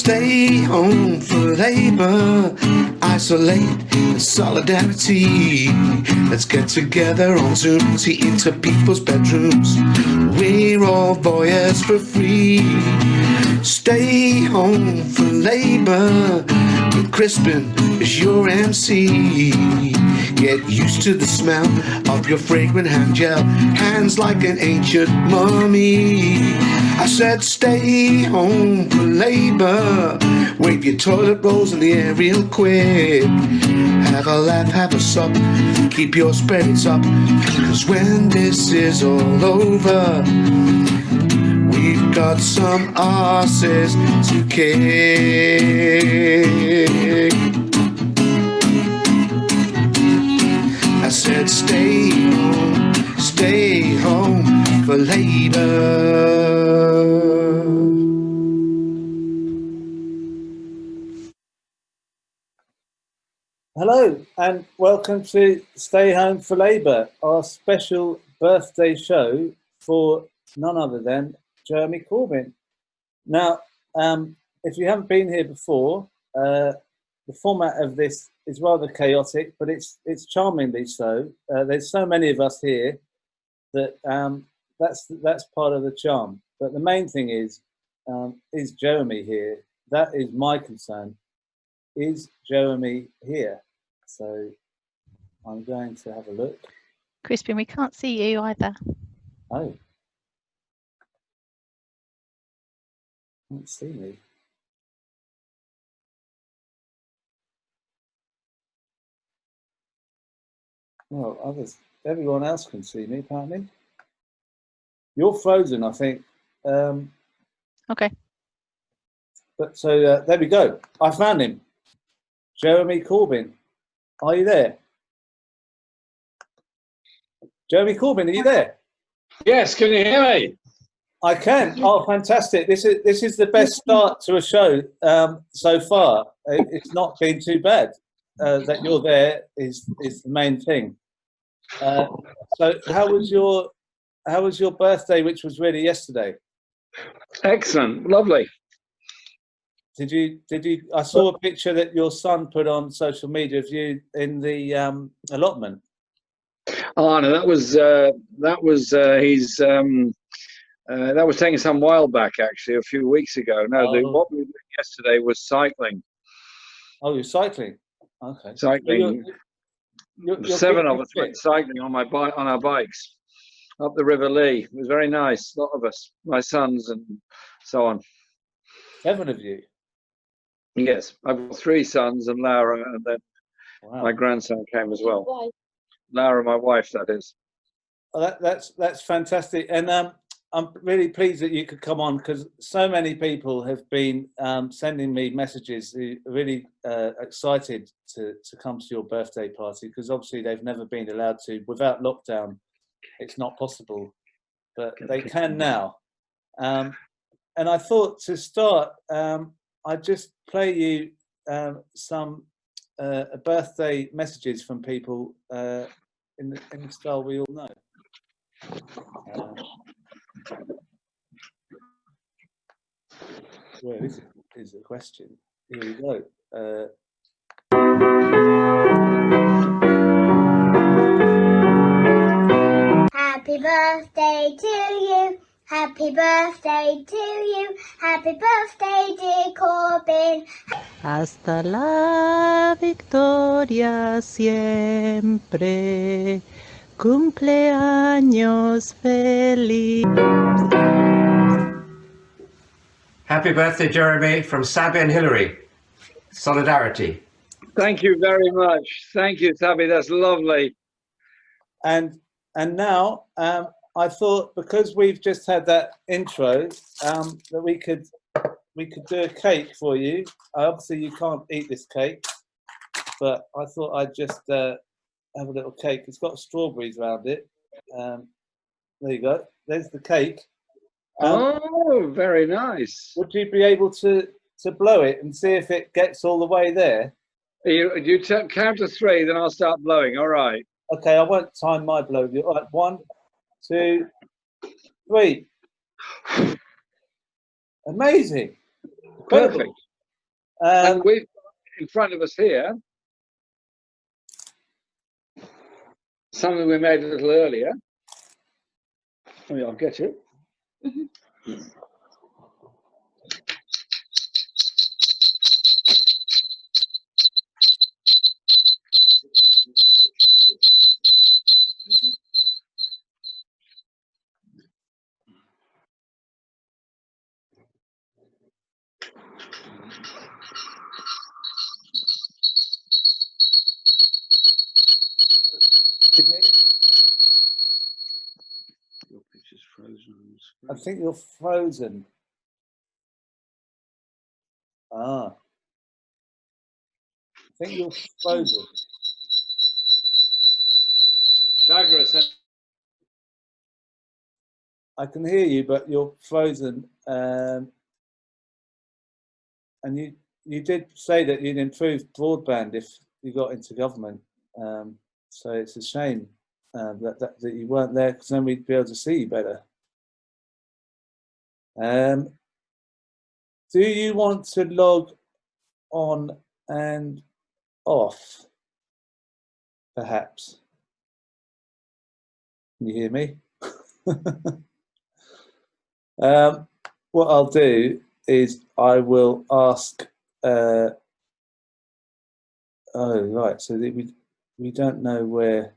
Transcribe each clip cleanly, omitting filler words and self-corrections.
Stay home for Labour, isolate in solidarity. Let's get together on Zoom, see into people's bedrooms. We're all voyeurs for free. Stay home for Labour, with Crispin as your MC. Get used to the smell of your fragrant hand gel, hands like an ancient mummy. I said stay home for Labour, wave your toilet rolls in the air real quick. Have a laugh, have a sup, keep your spirits up, cause when this is all over, we've got some asses to kick. I said stay home for Labour. Hello and welcome to Stay Home for Labour, our special birthday show for none other than Jeremy Corbyn. Now, if you haven't been here before, the format of this is rather chaotic, but it's charmingly so. There's so many of us here that that's part of the charm. But the main thing is Jeremy here? That is my concern. Is Jeremy here? So I'm going to have a look. Crispin, we can't see you either. Oh. Can't see me. Well, everyone else can see me, apparently. You're frozen, I think. Okay. But so there we go. I found him. Jeremy Corbyn. Are you there? Jeremy Corbyn, are you there? Yes, can you hear me? I can. Oh, fantastic. This is the best start to a show so far. It's not been too bad. That you're there is the main thing. So how was your birthday, which was really yesterday? Excellent, lovely. Did you? I saw a picture that your son put on social media of you in the allotment. Oh no, that was that was taken some while back, actually, a few weeks ago. No, what we did yesterday was cycling. Oh, you're cycling. Okay. Cycling. You're 7 of us went cycling on our bikes up the River Lee. It was very nice. A lot of us, my sons and so on. 7 of you. Yes, I've got 3 sons and Laura, and then my grandson came as well. Laura, my wife, that is. Well, that's fantastic, and I'm really pleased that you could come on, because so many people have been sending me messages who are really excited to come to your birthday party, because obviously they've never been allowed to. Without lockdown, it's not possible, but they can now. And I thought to start, I'd just play you some birthday messages from people in the style we all know. Well, this is the question. Here we go. Happy birthday to you. Happy birthday to you. Happy birthday, dear Corbyn. Hasta la victoria siempre. Cumpleaños feliz. Happy birthday, Jeremy, from Sabby and Hillary. Solidarity. Thank you very much. Thank you, Sabby. That's lovely. And now I thought, because we've just had that intro, that we could do a cake for you. Obviously, you can't eat this cake, but I thought I'd just have a little cake. It's got strawberries around it. There you go. There's the cake. Oh, very nice. Would you be able to blow it and see if it gets all the way there? You count to 3, then I'll start blowing. All right. Okay, I won't time my blow. All right, 1, 2, 3. Amazing. Perfect. And we've in front of us here something we made a little earlier. Oh, yeah, I'll get it. Your picture's frozen on the screen. I think you're frozen. Ah. I think you're frozen. Shagra, I can hear you, but you're frozen. And you did say that you'd improve broadband if you got into government. So it's a shame that you weren't there, because then we'd be able to see you better. Do you want to log on and off, perhaps? Can you hear me? What I'll do is I will ask. Oh right, so that we don't know where.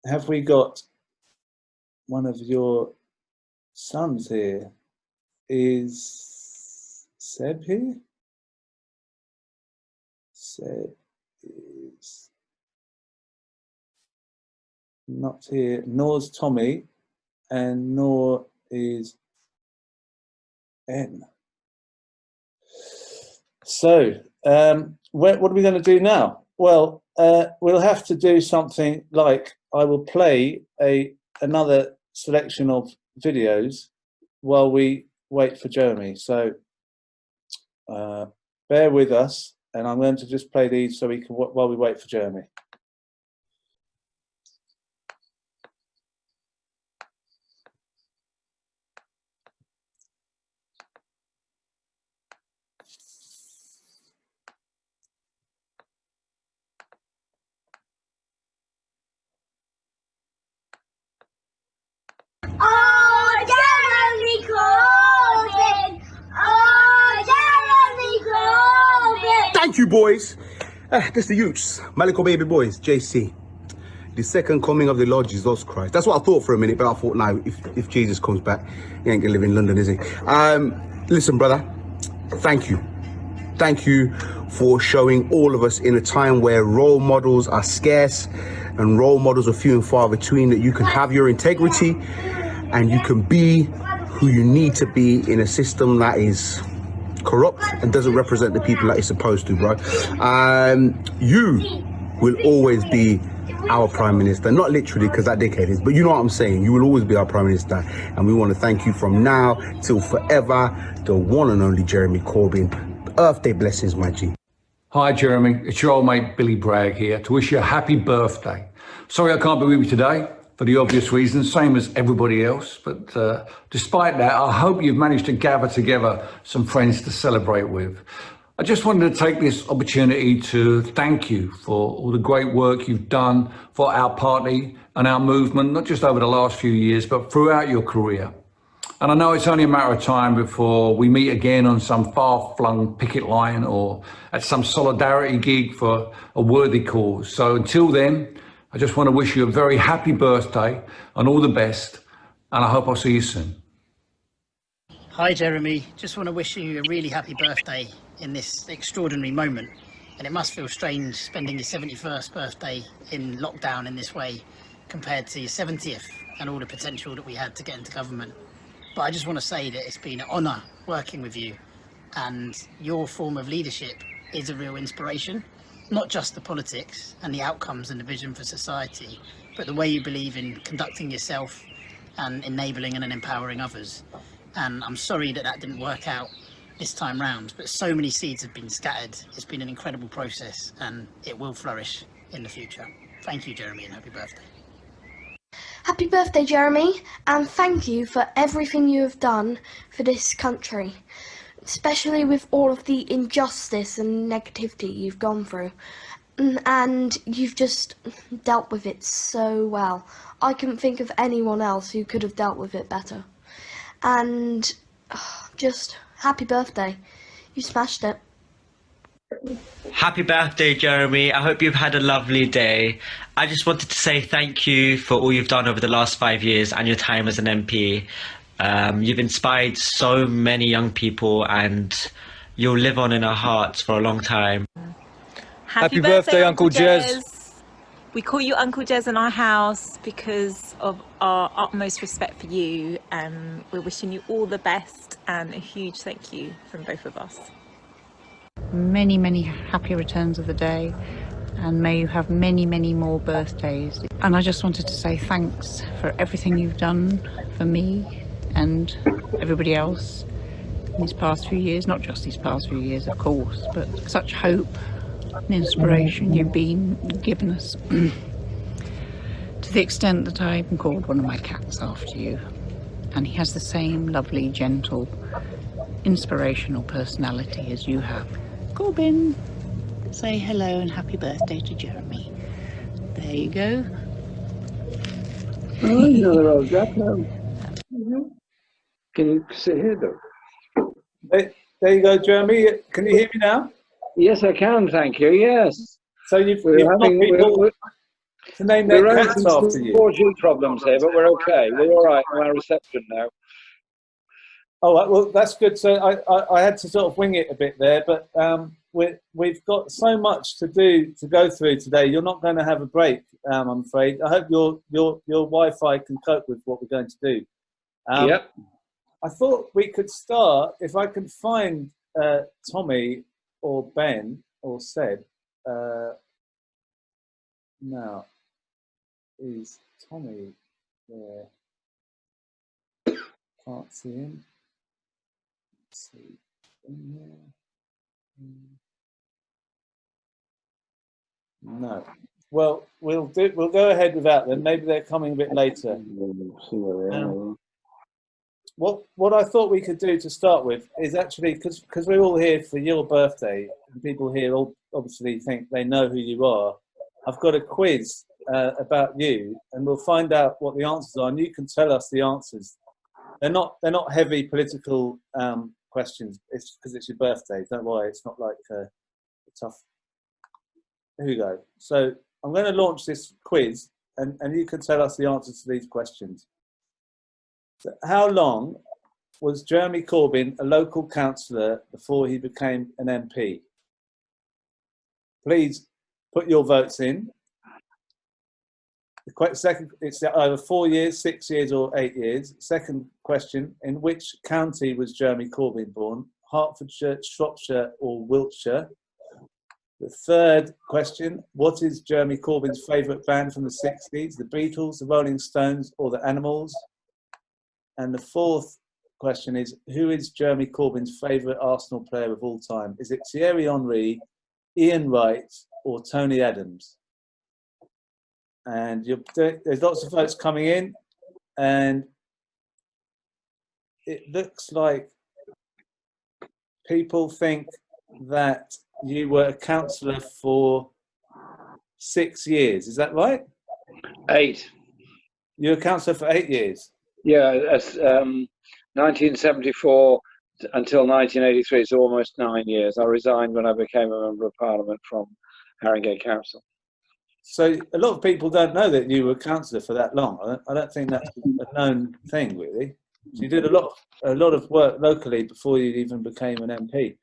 Have we got one of your sons here? Is Seb here? Seb is not here, nor's Tommy, and nor is N. So, what are we going to do now? Well, we'll have to do something like I will play another selection of videos while we wait for Jeremy. So, bear with us, and I'm going to just play these so we can while we wait for Jeremy. Thank you, boys. This the youths, Maliko baby boys, JC. The second coming of the Lord Jesus Christ. That's what I thought for a minute, but I thought, now, if Jesus comes back, he ain't gonna live in London, is he? Listen, brother, thank you. Thank you for showing all of us in a time where role models are scarce and role models are few and far between, that you can have your integrity and you can be who you need to be in a system that is corrupt and doesn't represent the people that it's supposed to, bro. You will always be our Prime Minister, not literally because that dickhead is, but you know what I'm saying. You will always be our Prime Minister, and we want to thank you from now till forever, the one and only Jeremy Corbyn. Earth Day blessings, my G. Hi Jeremy, it's your old mate Billy Bragg here to wish you a happy birthday. Sorry I can't be with you today for the obvious reasons, same as everybody else, but despite that, I hope you've managed to gather together some friends to celebrate with. I just wanted to take this opportunity to thank you for all the great work you've done for our party and our movement, not just over the last few years, but throughout your career. And I know it's only a matter of time before we meet again on some far-flung picket line or at some solidarity gig for a worthy cause. So until then, I just want to wish you a very happy birthday and all the best, and I hope I'll see you soon. Hi Jeremy, just want to wish you a really happy birthday in this extraordinary moment. And it must feel strange spending your 71st birthday in lockdown in this way compared to your 70th and all the potential that we had to get into government. But I just want to say that it's been an honour working with you, and your form of leadership is a real inspiration. Not just the politics and the outcomes and the vision for society, but the way you believe in conducting yourself and enabling and empowering others. And I'm sorry that that didn't work out this time round, but so many seeds have been scattered. It's been an incredible process, and it will flourish in the future. Thank you, Jeremy, and happy birthday. Happy birthday, Jeremy, and thank you for everything you have done for this country, especially with all of the injustice and negativity you've gone through. And you've just dealt with it so well. I couldn't think of anyone else who could have dealt with it better. And just happy birthday. You smashed it. Happy birthday, Jeremy. I hope you've had a lovely day. I just wanted to say thank you for all you've done over the last 5 years and your time as an MP. You've inspired so many young people and you'll live on in our hearts for a long time. Happy birthday, Uncle Jez. We call you Uncle Jez in our house because of our utmost respect for you. We're wishing you all the best and a huge thank you from both of us. Many, many happy returns of the day, and may you have many, many more birthdays. And I just wanted to say thanks for everything you've done for me and everybody else in these past few years, not just these past few years, of course, but such hope and inspiration you've been given us to the extent that I even called one of my cats after you. And he has the same lovely, gentle, inspirational personality as you have. Corbyn, say hello and happy birthday to Jeremy. There you go. Oh, another old Jack now. Can you sit here, though? There you go, Jeremy. Can you hear me now? Yes, I can, thank you, yes. So you've got people to name their cats after you. 4G problems here, but we're okay. We're all right on our reception now. Oh, well, that's good. So I had to sort of wing it a bit there, but we've got so much to go through today. You're not going to have a break, I'm afraid. I hope your Wi-Fi can cope with what we're going to do. Yep. I thought we could start, if I can find Tommy or Ben or Seb. Now, is Tommy there? Can't see him. Let's see. In there. No. Well, we'll go ahead without them. Maybe they're coming a bit later. What I thought we could do to start with is actually, because we're all here for your birthday, and people here all obviously think they know who you are. I've got a quiz about you, and we'll find out what the answers are, and you can tell us the answers. They're not heavy political questions. It's because it's your birthday. Don't worry, it's not like a tough. Here we go. So I'm going to launch this quiz, and you can tell us the answers to these questions. So how long was Jeremy Corbyn a local councillor before he became an MP? Please put your votes in. The second, it's either 4 years, 6 years, or 8 years. Second question: in which county was Jeremy Corbyn born? Hertfordshire, Shropshire, or Wiltshire? The third question: what is Jeremy Corbyn's favourite band from the 60s? The Beatles, the Rolling Stones, or the Animals? And the fourth question is: who is Jeremy Corbyn's favourite Arsenal player of all time? Is it Thierry Henry, Ian Wright, or Tony Adams? And there's lots of votes coming in, and it looks like people think that you were a councillor for 6 years. Is that right? 8. You were a councillor for 8 years? Yeah, 1974 until 1983, so almost 9 years. I resigned when I became a Member of Parliament from Haringey Council. So a lot of people don't know that you were a councillor for that long. I don't think that's a known thing, really. So you did a lot of work locally before you even became an MP.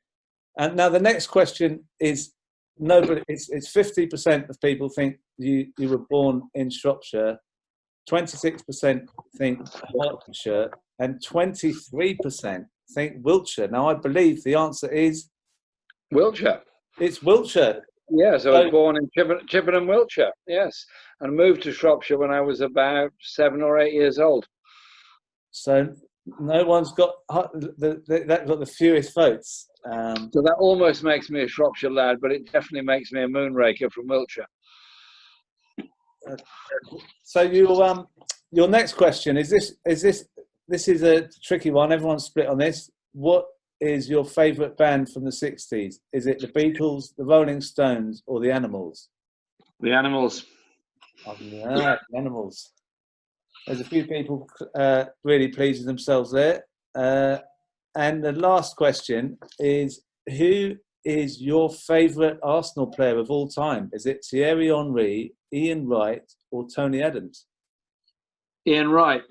And now the next question is: nobody. It's 50% of people think you were born in Shropshire, 26% think Hertfordshire, and 23% think Wiltshire. Now I believe the answer is Wiltshire. It's Wiltshire. Yes, I was born in Chippenham, Wiltshire. Yes, and moved to Shropshire when I was about 7 or 8 years old. So no one's got that got the fewest votes. So that almost makes me a Shropshire lad, but it definitely makes me a moonraker from Wiltshire. So your next question is this is a tricky one. Everyone's split on this. What is your favourite band from the 60s? Is it the Beatles, the Rolling Stones, or the Animals? The Animals. Oh, yeah, the Animals. There's a few people really pleasing themselves there. And the last question is, who is your favourite Arsenal player of all time? Is it Thierry Henry, Ian Wright, or Tony Adams? Ian Wright.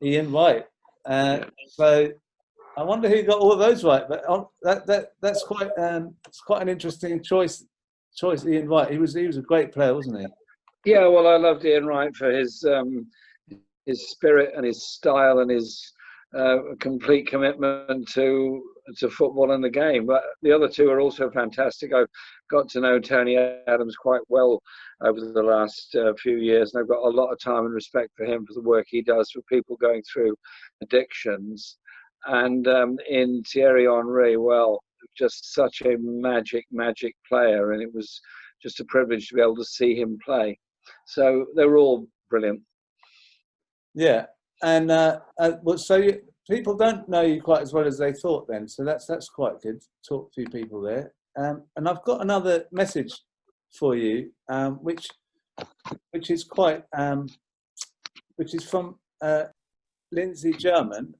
Ian Wright. So I wonder who got all of those right. But that's quite it's quite an interesting choice. Ian Wright. He was a great player, wasn't he? Yeah. Well, I loved Ian Wright for his spirit and his style and his complete commitment to football and the game. But the other two are also fantastic. I've got to know Tony Adams quite well over the last few years, and I've got a lot of time and respect for him for the work he does for people going through addictions. And in Thierry Henry, well, just such a magic player, and it was just a privilege to be able to see him play. So they were all brilliant. Yeah, and people don't know you quite as well as they thought then, so that's quite good. Talk to a few people there. And I've got another message for you, which is quite which is from Lindsey German,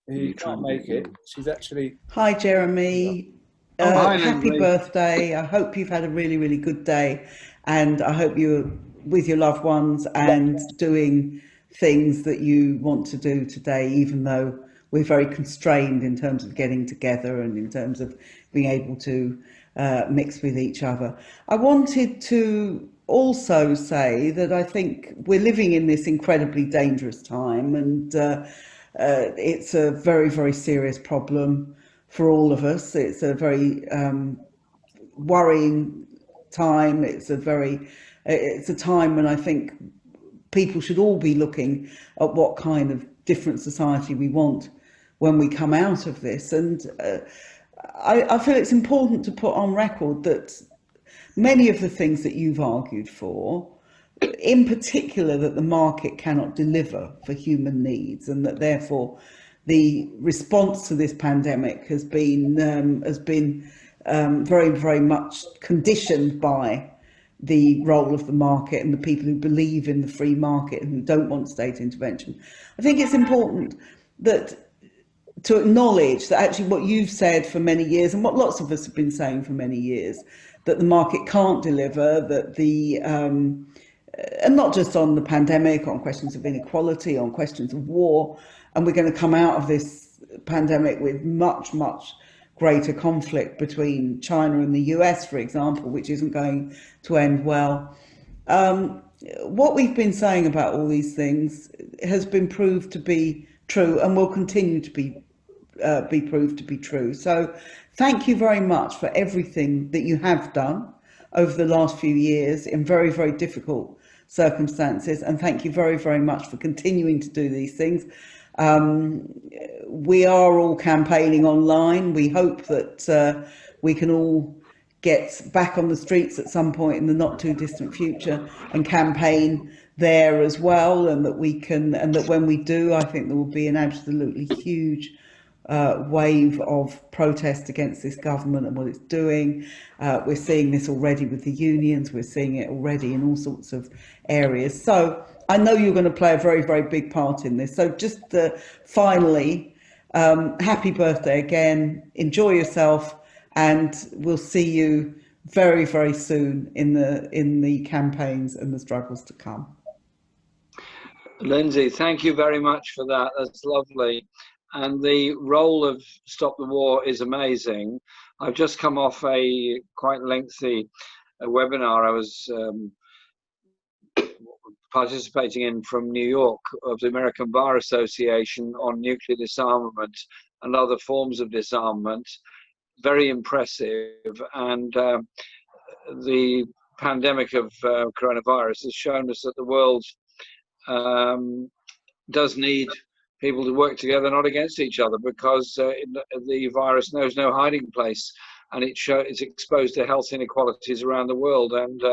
who can't make it. She's actually... Hi, Jeremy. Hi, happy birthday. I hope you've had a really, really good day, and I hope you're with your loved ones and doing things that you want to do today, even though we're very constrained in terms of getting together and in terms of being able to mix with each other. I wanted to also say that I think we're living in this incredibly dangerous time, and it's a very, very serious problem for all of us. It's a very worrying time. It's a time when I think people should all be looking at what kind of different society we want when we come out of this. And I feel it's important to put on record that many of the things that you've argued for, in particular that the market cannot deliver for human needs, and that therefore the response to this pandemic has been very, very much conditioned by the role of the market and the people who believe in the free market and who don't want state intervention. I think it's important to acknowledge that actually what you've said for many years, and what lots of us have been saying for many years, that the market can't deliver, that and not just on the pandemic, on questions of inequality, on questions of war, and we're going to come out of this pandemic with much, much greater conflict between China and the US, for example, which isn't going to end well. What we've been saying about all these things has been proved to be true and will continue to be proved to be true. So thank you very much for everything that you have done over the last few years in very, very difficult circumstances. And thank you very, very much for continuing to do these things. We are all campaigning online. We hope that we can all get back on the streets at some point in the not too distant future and campaign there as well, and that we can, and that when we do, I think there will be an absolutely huge wave of protest against this government and what it's doing. We're seeing this already with the unions. We're seeing it already in all sorts of areas. So I know you're going to play a very, very big part in this. So just finally, happy birthday again. Enjoy yourself, and we'll see you very, very soon in the campaigns and the struggles to come. Lindsey, thank you very much for that. That's lovely. And the role of Stop the War is amazing. I've just come off a quite lengthy webinar I was participating in from New York of the American Bar Association on nuclear disarmament and other forms of disarmament. Very impressive. And the pandemic of coronavirus has shown us that the world does need people to work together, not against each other, because the virus knows no hiding place, and it's exposed to health inequalities around the world, and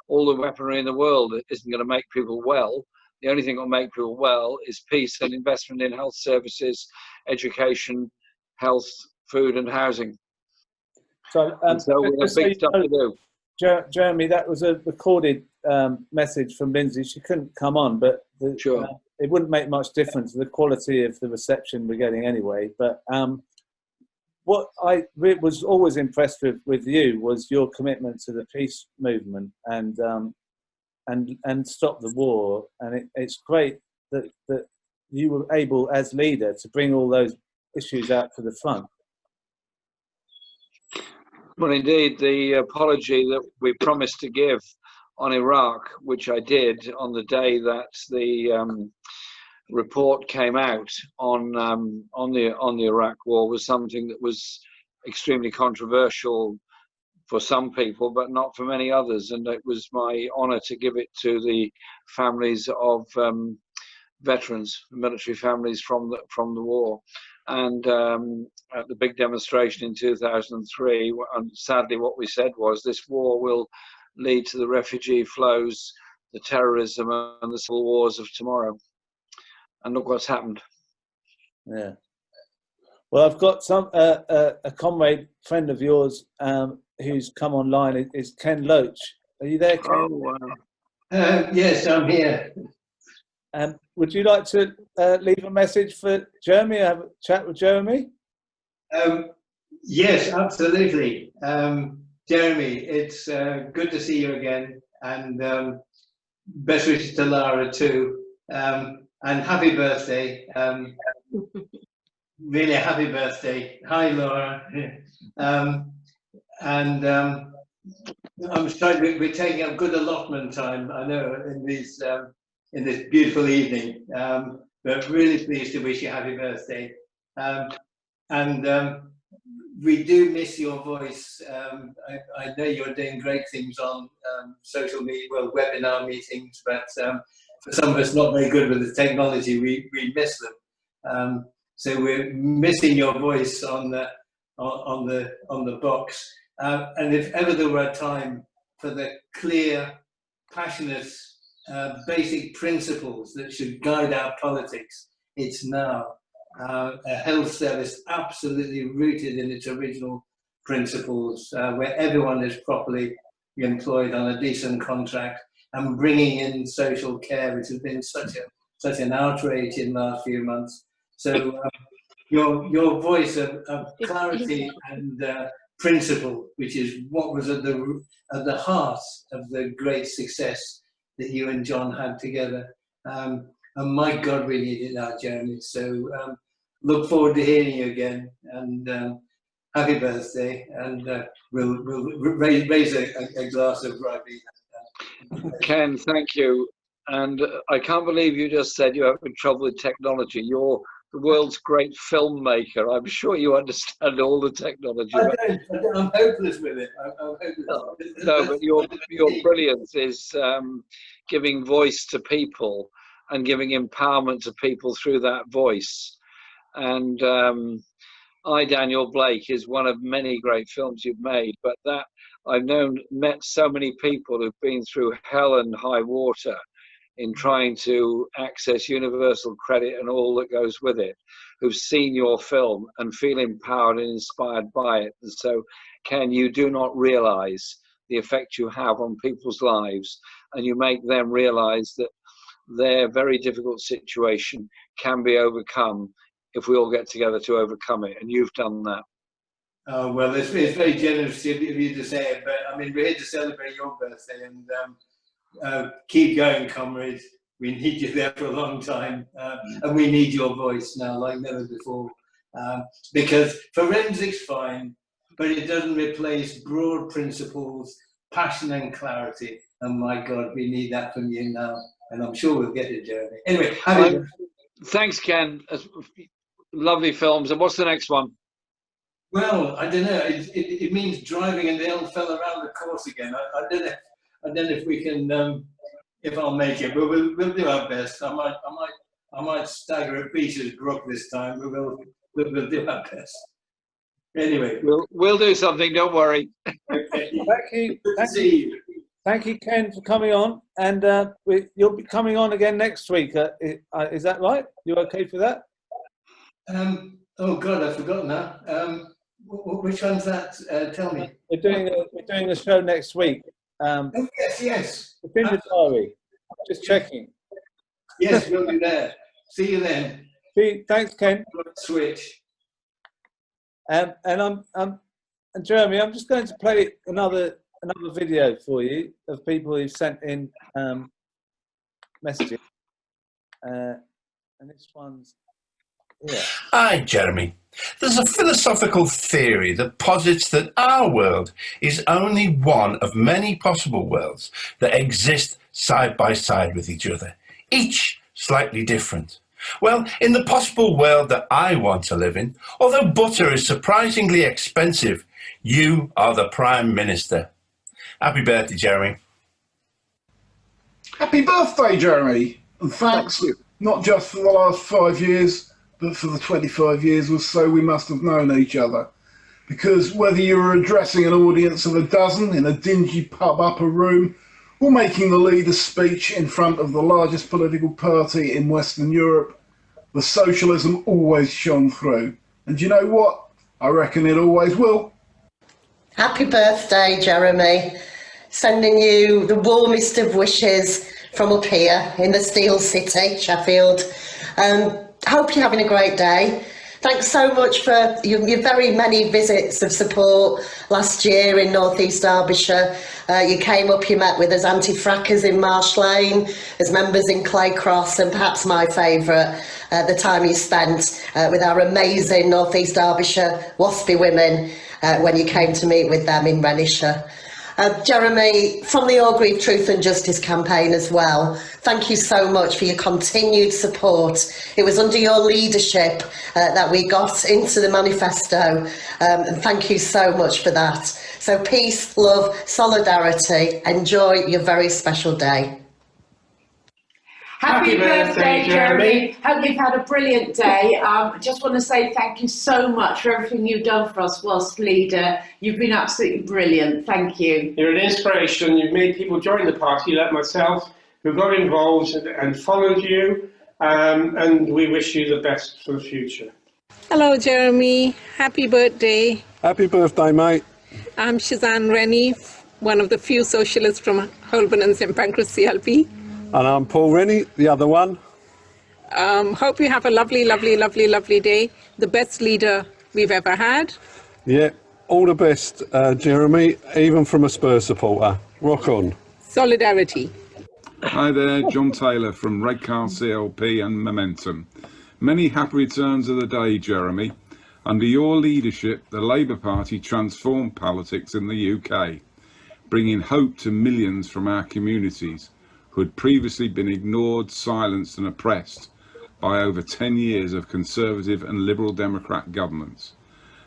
all the weaponry in the world isn't going to make people well. the only thing that will make people well is peace and investment in health services, education, health, food and housing. So, so we have big stuff to do. Jeremy, that was a recorded message from Lindsey. She couldn't come on, but it wouldn't make much difference to the quality of the reception we're getting anyway. But what I was always impressed with you was your commitment to the peace movement and stop the war. And it's great that you were able, as leader, to bring all those issues out to the front. Well, indeed, the apology that we promised to give on Iraq, which I did on the day that the report came out on the Iraq war, was something that was extremely controversial for some people, but not for many others. And it was my honour to give it to the families of veterans, military families from the war. And at the big demonstration in 2003, and sadly what we said was this war will lead to the refugee flows, the terrorism and the civil wars of tomorrow. And look what's happened. Yeah. Well, I've got a comrade, friend of yours, who's come online, is Ken Loach. Are you there, Ken? Oh, wow. Yes, I'm here. Would you like to leave a message for Jeremy? Have a chat with Jeremy? Yes, absolutely. Jeremy, it's good to see you again, and best wishes to Lara too. And happy birthday. Really happy birthday. Hi, Laura. I'm sorry, we're taking up good allotment time, I know, in this beautiful evening, but really pleased to wish you happy birthday. We do miss your voice. I know you're doing great things on social media, well, webinar meetings, but for some of us not very good with the technology, we miss them. So we're missing your voice on the box. And if ever there were a time for the clear, passionate, basic principles that should guide our politics, it's now. A health service absolutely rooted in its original principles, where everyone is properly employed on a decent contract, and bringing in social care, which has been such an outrage in the last few months. So your voice of clarity and principle, which is what was at the heart of the great success that you and John had together. And my God, we need it now, Jeremy. So look forward to hearing you again, and happy birthday. And we'll raise a glass of rugby. Ken, thank you. And I can't believe you just said you're having trouble with technology. You're the world's great filmmaker. I'm sure you understand all the technology. I'm hopeless with it. No, but your brilliance is giving voice to people and giving empowerment to people through that voice. And Daniel Blake is one of many great films you've made, but that I've met so many people who've been through hell and high water in trying to access universal credit and all that goes with it, who've seen your film and feel empowered and inspired by it. And so, Ken, you do not realize the effect you have on people's lives, and you make them realize that their very difficult situation can be overcome if we all get together to overcome it, and you've done that. Oh, well, it's very generous of you to say it, but I mean, we're here to celebrate your birthday, and keep going, comrades. We need you there for a long time, and we need your voice now like never before, because forensics fine, but it doesn't replace broad principles, passion and clarity, and my God, we need that from you now, and I'm sure we'll get it, Jeremy. Anyway, thanks, Ken. Lovely films. And what's the next one? Well, I don't know. It means driving and the old fella around the course again. I don't know if we can, if I'll make it, but we'll do our best. I might stagger at Beecher's Brook this time. We'll do our best. Anyway, we'll do something. Don't worry. Okay. Thank you. Good to see you. Thank you, Ken, for coming on, and you'll be coming on again next week. Is that right? You okay for that? Oh God, I've forgotten now. Which one's that? Tell me. We're doing a show next week. Oh, yes. It's in the diary. Just checking. Yes, we'll be there. See you then. Thanks, Ken. Switch. And Jeremy, I'm just going to play another video for you of people who've sent in messages. And this one's here. Hi, Jeremy. There's a philosophical theory that posits that our world is only one of many possible worlds that exist side by side with each other, each slightly different. Well, in the possible world that I want to live in, although butter is surprisingly expensive, you are the Prime Minister. Happy birthday, Jeremy. Happy birthday, Jeremy. And thanks, not just for the last 5 years, but for the 25 years or so we must have known each other. Because whether you were addressing an audience of a dozen in a dingy pub upper room, or making the leader's speech in front of the largest political party in Western Europe, the socialism always shone through. And you know what? I reckon it always will. Happy birthday, Jeremy. Sending you the warmest of wishes from up here in the Steel City, Sheffield. Hope you're having a great day. Thanks so much for your very many visits of support last year in North East Derbyshire. You came up, you met with us anti-frackers in Marsh Lane, as members in Clay Cross, and perhaps my favourite, the time you spent with our amazing North East Derbyshire WASPy women when you came to meet with them in Renishire. Jeremy, from the Orgreave Truth and Justice campaign as well, thank you so much for your continued support. It was under your leadership that we got into the manifesto, and thank you so much for that. So peace, love, solidarity. Enjoy your very special day. Happy birthday, Jeremy. Hope you've had a brilliant day. Just want to say thank you so much for everything you've done for us whilst leader. You've been absolutely brilliant. Thank you. You're an inspiration. You've made people join the party, like myself, who got involved and followed you. And we wish you the best for the future. Hello, Jeremy. Happy birthday. Happy birthday, mate. I'm Shazan Rennie, one of the few socialists from Holborn and St Pancras CLP. And I'm Paul Rennie, the other one. Hope you have a lovely, lovely, lovely, lovely day. The best leader we've ever had. Yeah, all the best, Jeremy, even from a Spurs supporter. Rock on. Solidarity. Hi there, John Taylor from Redcar CLP and Momentum. Many happy returns of the day, Jeremy. Under your leadership, the Labour Party transformed politics in the UK, bringing hope to millions from our communities who had previously been ignored, silenced and oppressed by over 10 years of Conservative and Liberal Democrat governments.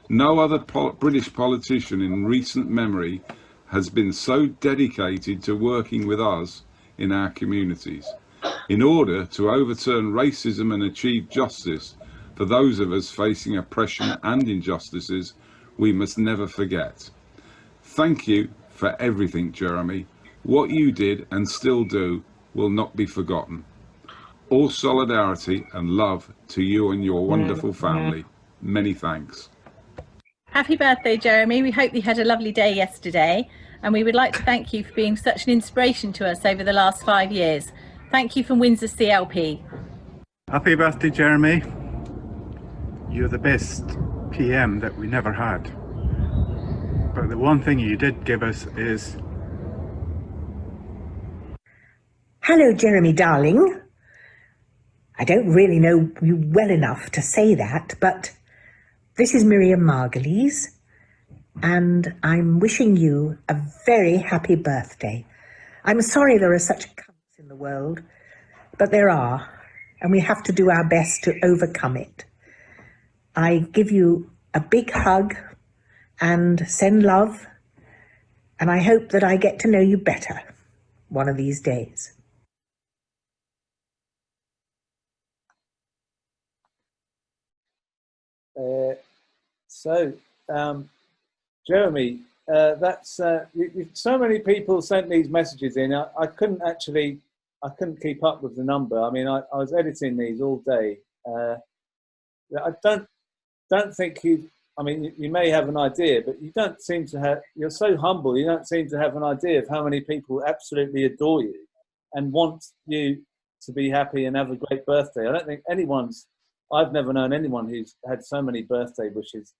No other British politician in recent memory has been so dedicated to working with us in our communities in order to overturn racism and achieve justice for those of us facing oppression and injustices we must never forget. Thank you for everything, Jeremy. What you did and still do will not be forgotten. All solidarity and love to you and your wonderful family. Many thanks. Happy birthday, Jeremy. We hope you had a lovely day yesterday, and we would like to thank you for being such an inspiration to us over the last 5 years. Thank you from Windsor CLP. Happy birthday, Jeremy. You're the best PM that we never had. But the one thing you did give us is... Hello, Jeremy, darling. I don't really know you well enough to say that, but this is Miriam Margolyes, and I'm wishing you a very happy birthday. I'm sorry there are such cunts in the world, but there are, and we have to do our best to overcome it. I give you a big hug and send love, and I hope that I get to know you better one of these days. So, Jeremy, that's so many people sent these messages in. I couldn't keep up with the number. I mean, I was editing these all day. I don't think you. I mean, you may have an idea, but you don't seem to have. You're so humble. You don't seem to have an idea of how many people absolutely adore you and want you to be happy and have a great birthday. I don't think anyone's. I've never known anyone who's had so many birthday wishes.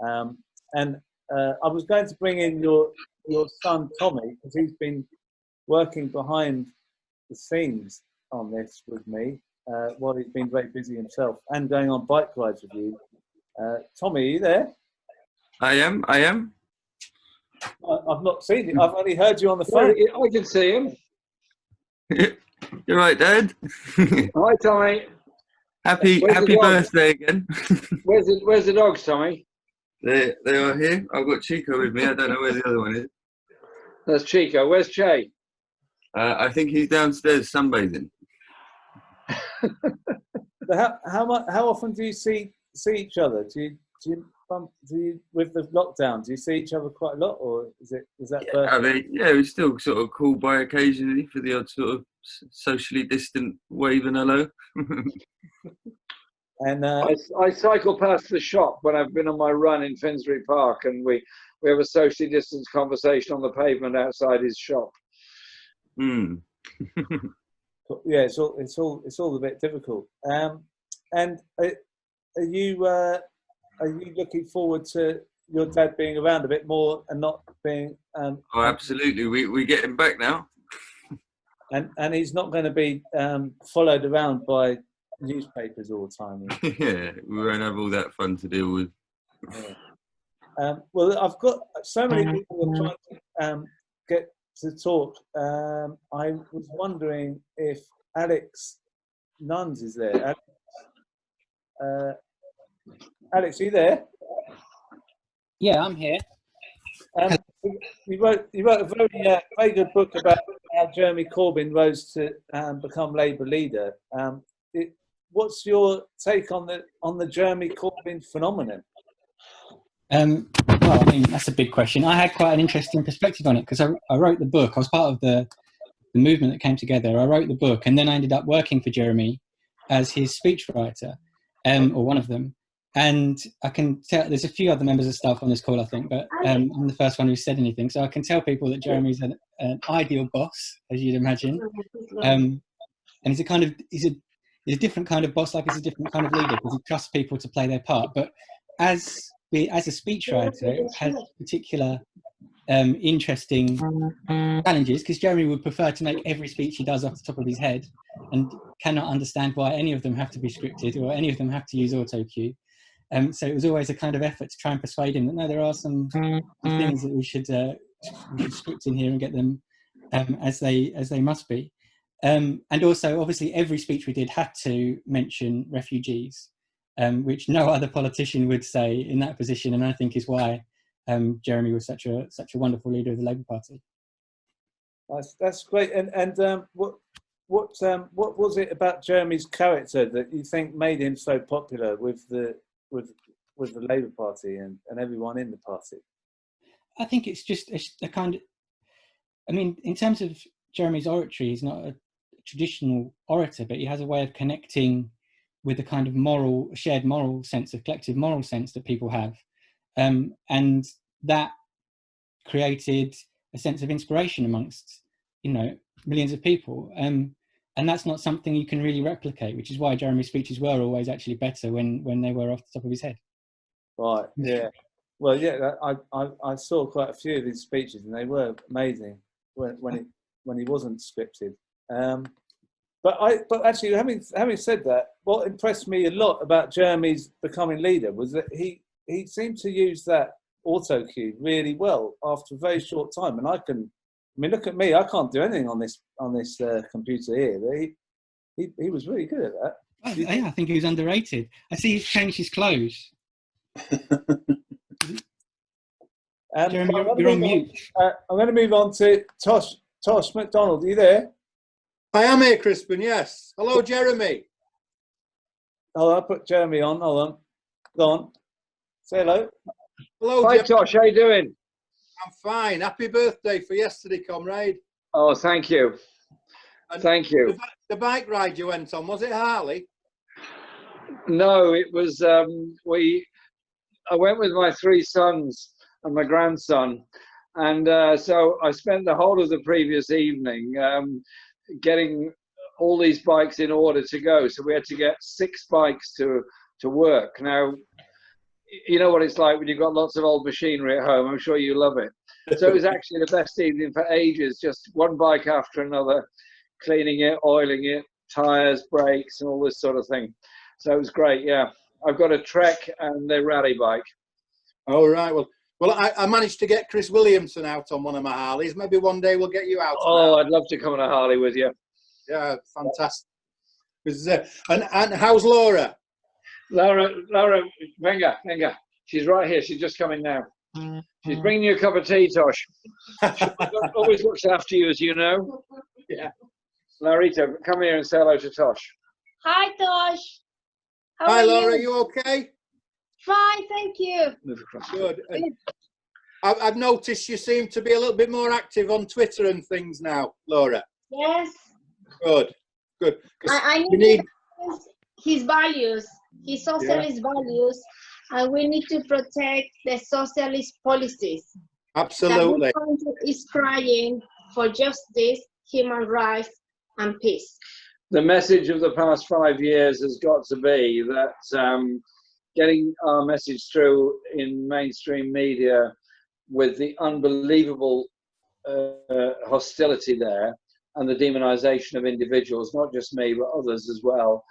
And I was going to bring in your son Tommy, because he's been working behind the scenes on this with me while he's been very busy himself and going on bike rides with you. Tommy, are you there? I am. I've not seen you. I've only heard you on the phone. I can see him. You're right, Dad. Hi, Tommy. Happy birthday again. Where's the dogs, Tommy? They are here. I've got Chico with me. I don't know where the other one is. That's Chico. Where's Che? I think he's downstairs sunbathing. How often do you see each other? Do you with the lockdown? Do you see each other quite a lot, or is that? Yeah, we still sort of call by occasionally for the odd sort of socially distant wave and hello. And I cycle past the shop when I've been on my run in Finsbury Park, and we have a socially distanced conversation on the pavement outside his shop. Yeah, it's all a bit difficult. And are you looking forward to your dad being around a bit more and not being? Oh, absolutely. We get him back now. And he's not going to be followed around by newspapers all the time. Yeah, we won't have all that fun to deal with. Yeah. Well, I've got so many people trying to get to talk. I was wondering if Alex Nunns is there. Alex, are you there? Yeah, I'm here. You wrote a very good book about how Jeremy Corbyn rose to become Labour leader. What's your take on the Jeremy Corbyn phenomenon? Well, I mean, that's a big question. I had quite an interesting perspective on it because I wrote the book. I was part of the movement that came together. I wrote the book, and then I ended up working for Jeremy as his speechwriter, or one of them. And I can tell there's a few other members of staff on this call, I think, but I'm the first one who said anything. So I can tell people that Jeremy's an ideal boss, as you'd imagine. And he's a different kind of boss, like he's a different kind of leader, because he trusts people to play their part. But as a speechwriter, it has particular interesting challenges, because Jeremy would prefer to make every speech he does off the top of his head and cannot understand why any of them have to be scripted or any of them have to use auto cue. So it was always a kind of effort to try and persuade him that no, there are some things that we should script in here and get them as they must be. And also, obviously, every speech we did had to mention refugees, which no other politician would say in that position, and I think is why Jeremy was such a wonderful leader of the Labour Party. That's great. And what was it about Jeremy's character that you think made him so popular with the Labour Party and everyone in the party? I think it's just a kind of, I mean, in terms of Jeremy's oratory, he's not a traditional orator, but he has a way of connecting with the kind of shared moral sense, of collective moral sense that people have. And that created a sense of inspiration amongst, millions of people. And that's not something you can really replicate, which is why Jeremy's speeches were always actually better when they were off the top of his head. Right, yeah. Well, yeah, I saw quite a few of his speeches and they were amazing when he wasn't scripted. But actually, having said that, what impressed me a lot about Jeremy's becoming leader was that he seemed to use that auto cue really well after a very short time. And look at me, I can't do anything on this computer here. But he was really good at that. Yeah, I think he was underrated. I see he's changed his clothes. Jeremy, you're on mute. I'm going to move on to Tosh McDonald. Are you there? I am here, Crispin, yes. Hello, Jeremy. Oh, I put Jeremy on. Hold on. Go on. Say hello. Hello, Hi, Tosh. How you doing? I'm fine. Happy birthday for yesterday, comrade. Oh, thank you. And thank you. The bike ride you went on, was it Harley? No, it was, I went with my 3 sons and my grandson. And so I spent the whole of the previous evening getting all these bikes in order to go. So we had to get 6 bikes to work. Now, you know what it's like when you've got lots of old machinery at home. I'm sure you love it. So it was actually the best evening for ages, just one bike after another, cleaning it, oiling it, tyres, brakes, and all this sort of thing. So it was great, yeah. I've got a Trek and a rally bike. All right, well, I managed to get Chris Williamson out on one of my Harleys. Maybe one day we'll get you out. Oh, I'd love to come on a Harley with you. Yeah, fantastic. And how's Laura? Laura, venga. She's right here. She's just coming now. She's bringing you a cup of tea, Tosh. She always looks after you, as you know. Yeah. Larita, come here and say hello to Tosh. Hi, Tosh. Hi, Laura. You okay? Fine, thank you. Move across. Good. I've noticed you seem to be a little bit more active on Twitter and things now, Laura. Yes. Good. I need his values, his socialist values, and we need to protect the socialist policies. Absolutely. That this country is crying for justice, human rights, and peace. The message of the past 5 years has got to be that getting our message through in mainstream media with the unbelievable hostility there and the demonisation of individuals, not just me, but others as well.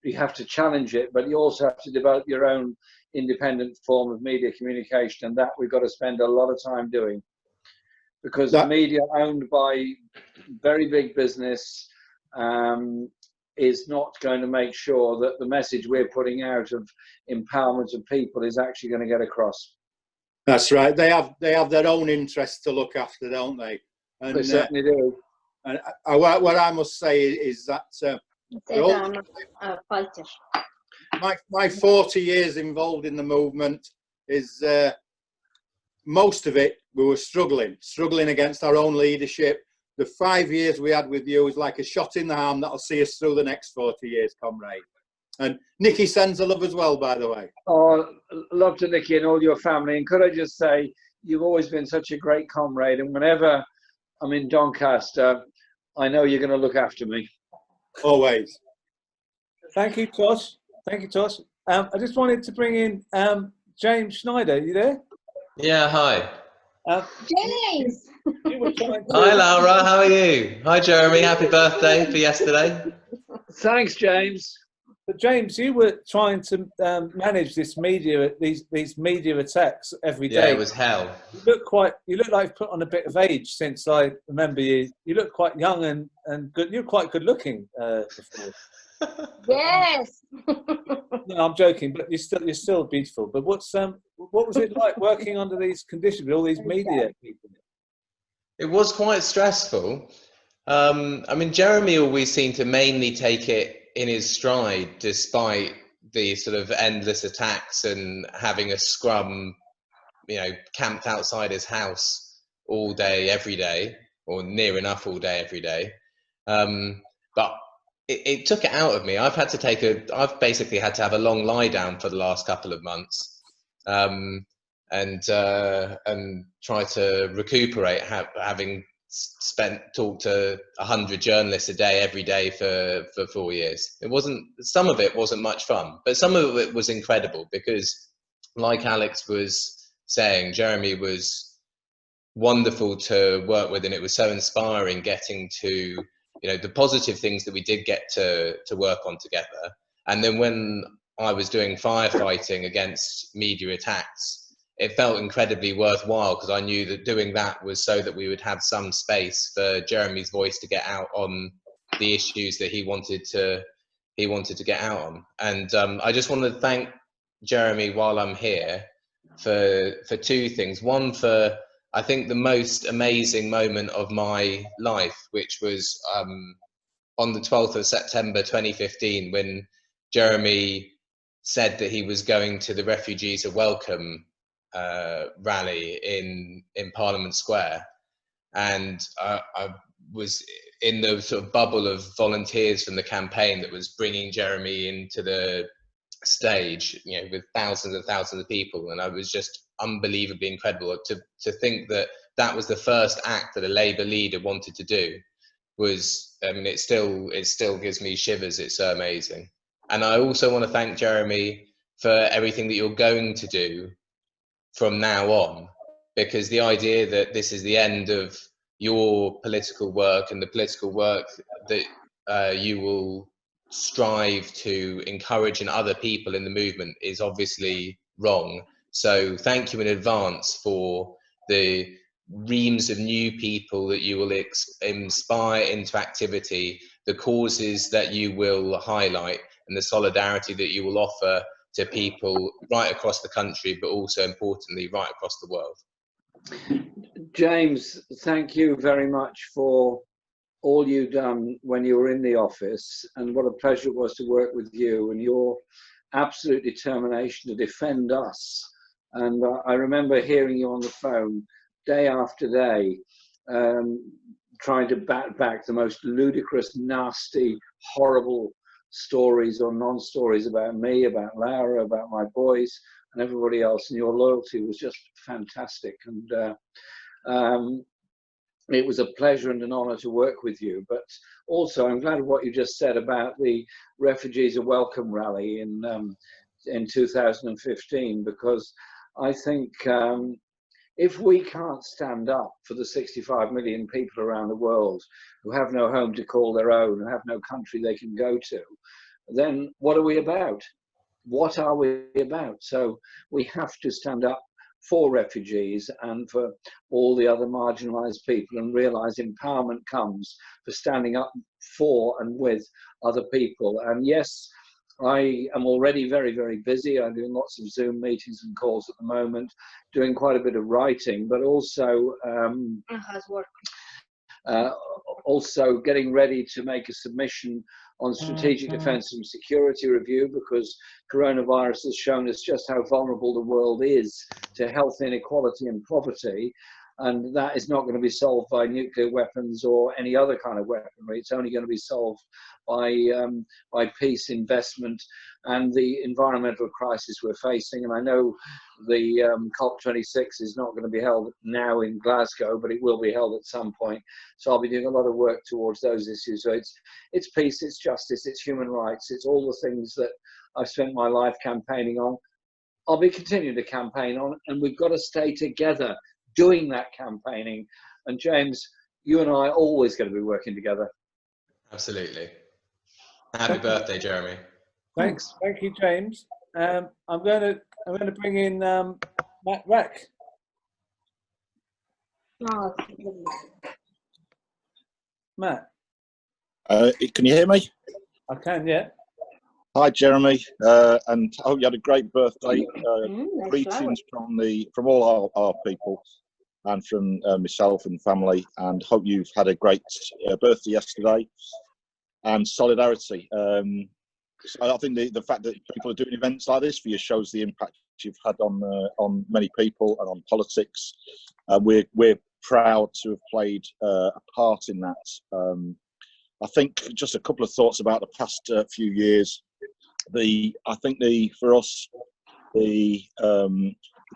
You have to challenge it, but you also have to develop your own independent form of media communication, and that we've got to spend a lot of time doing. Because the media owned by very big business is not going to make sure that the message we're putting out of empowerment of people is actually going to get across. That's right. They have their own interests to look after, don't they? And, they certainly do. And what I must say is that my 40 years involved in the movement is most of it we were struggling against our own leadership. The 5 years we had with you is like a shot in the arm that'll see us through the next 40 years, comrade. And Nikki sends a love as well, by the way. Oh, love to Nikki and all your family. And could I just say, you've always been such a great comrade. And whenever I'm in Doncaster, I know you're going to look after me. Always. Thank you, Tosh. Thank you, Tosh. I just wanted to bring in James Schneider. Are you there? Yeah, hi. James! Hi, Laura. How are you? Hi, Jeremy. Happy birthday for yesterday. Thanks, James. But James, you were trying to manage this media, these media attacks every day. Yeah, it was hell. You look like you've put on a bit of age since I remember you. You look quite young and good. You're quite good looking before. Yes. No, I'm joking, but you're still beautiful. But what was it like working under these conditions with all these media people? It was quite stressful. I mean, Jeremy always seemed to mainly take it in his stride, despite the sort of endless attacks and having a scrum, camped outside his house all day, every day, or near enough all day, every day. But it took it out of me. I've basically had to have a long lie down for the last couple of months, and try to recuperate, having talked to 100 journalists a day, every day for 4 years. Some of it wasn't much fun, but some of it was incredible because, like Alex was saying, Jeremy was wonderful to work with, and it was so inspiring getting to, the positive things that we did get to work on together. And then when I was doing firefighting against media attacks, it felt incredibly worthwhile because I knew that doing that was so that we would have some space for Jeremy's voice to get out on the issues that he wanted to get out on. And I just want to thank Jeremy while I'm here for 2 things. One, for I think the most amazing moment of my life, which was on the 12th of September 2015, when Jeremy said that he was going to the Refugees of Welcome rally in Parliament Square, and I was in the sort of bubble of volunteers from the campaign that was bringing Jeremy into the stage, you know, with thousands and thousands of people, and I was just unbelievably incredible to think that that was the first act that a Labour leader wanted to do. Was, I mean, it still gives me shivers. It's so amazing. And I also want to thank Jeremy for everything that you're going to do from now on, because the idea that this is the end of your political work and the political work that you will strive to encourage in other people in the movement is obviously wrong. So thank you in advance for the reams of new people that you will inspire into activity, the causes that you will highlight, and the solidarity that you will offer to people right across the country, but also importantly right across the world. James, thank you very much for all you've done when you were in the office, and what a pleasure it was to work with you and your absolute determination to defend us. And I remember hearing you on the phone day after day, trying to bat back the most ludicrous, nasty, horrible stories or non-stories about me, about Laura, about my boys and everybody else, and your loyalty was just fantastic. And it was a pleasure and an honour to work with you. But also, I'm glad of what you just said about the Refugees Are Welcome rally in 2015, because I think if we can't stand up for the 65 million people around the world who have no home to call their own, who have no country they can go to, then what are we about? What are we about? So we have to stand up for refugees and for all the other marginalised people, and realise empowerment comes for standing up for and with other people. And yes, I am already very, very busy. I'm doing lots of Zoom meetings and calls at the moment, doing quite a bit of writing, but also also getting ready to make a submission on strategic defence and security review, because coronavirus has shown us just how vulnerable the world is to health inequality and poverty. And that is not going to be solved by nuclear weapons or any other kind of weaponry. It's only going to be solved by peace, investment, and the environmental crisis we're facing. And I know the COP26 is not going to be held now in Glasgow, but it will be held at some point. So I'll be doing a lot of work towards those issues. So it's peace, it's justice, it's human rights, it's all the things that I've spent my life campaigning on. I'll be continuing to campaign on, and we've got to stay together doing that campaigning. And James, you and I are always going to be working together. Absolutely. Happy birthday, Jeremy. Thanks. Thank you, James. I'm going to bring in Wrack. Matt. Can you hear me? I can, yeah. Hi, Jeremy, and I hope you had a great birthday. Greetings from all our people, and from myself and family, and hope you've had a great birthday yesterday. And solidarity. So I think the fact that people are doing events like this for you shows the impact you've had on many people and on politics. We're proud to have played a part in that. I think just a couple of thoughts about the past few years. I think for us, there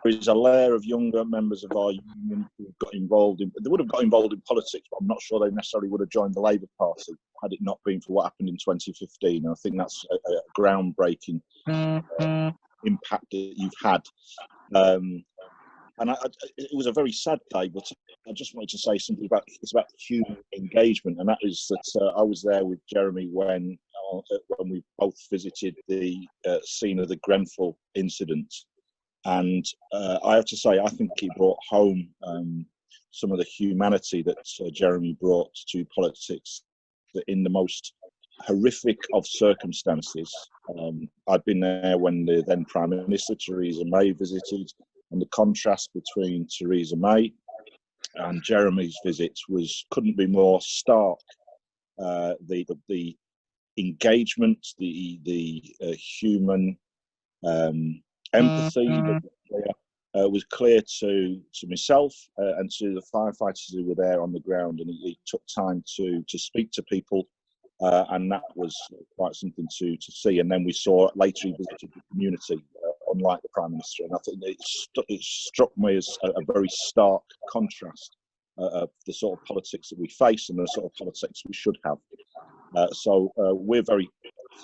is a layer of younger members of our union who got involved they would have got involved in politics, but I'm not sure they necessarily would have joined the Labour Party had it not been for what happened in 2015. And I think that's a groundbreaking impact that you've had. And it was a very sad day, but I just wanted to say something about human engagement, and that is that I was there with Jeremy when we both visited the scene of the Grenfell incident, and I have to say I think he brought home some of the humanity that Jeremy brought to politics, that in the most horrific of circumstances. I'd been there when the then Prime Minister Theresa May visited, and the contrast between Theresa May and Jeremy's visit couldn't be more stark. The engagement, the human empathy, was clear to myself and to the firefighters who were there on the ground, and he took time to speak to people, and that was quite something to see. And then we saw later he visited the community, unlike the Prime Minister, and I think it struck me as a very stark contrast of the sort of politics that we face and the sort of politics we should have. So we're very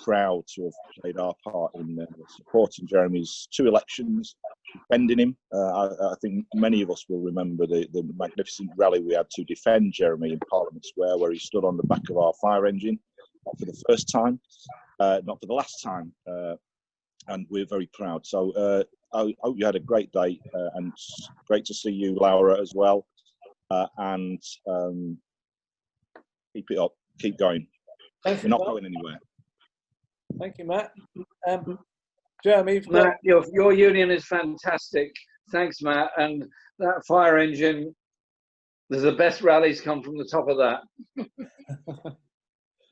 proud to have played our part in supporting Jeremy's 2 elections, defending him. I think many of us will remember the magnificent rally we had to defend Jeremy in Parliament Square, where he stood on the back of our fire engine, not for the first time, not for the last time, and we're very proud. So I hope you had a great day, and great to see you, Laura, as well. And keep it up, keep going. We're not going anywhere. Thank you, Matt. Jeremy, Matt, your union is fantastic. Thanks, Matt. And that fire engine, there's the best rallies come from the top of that.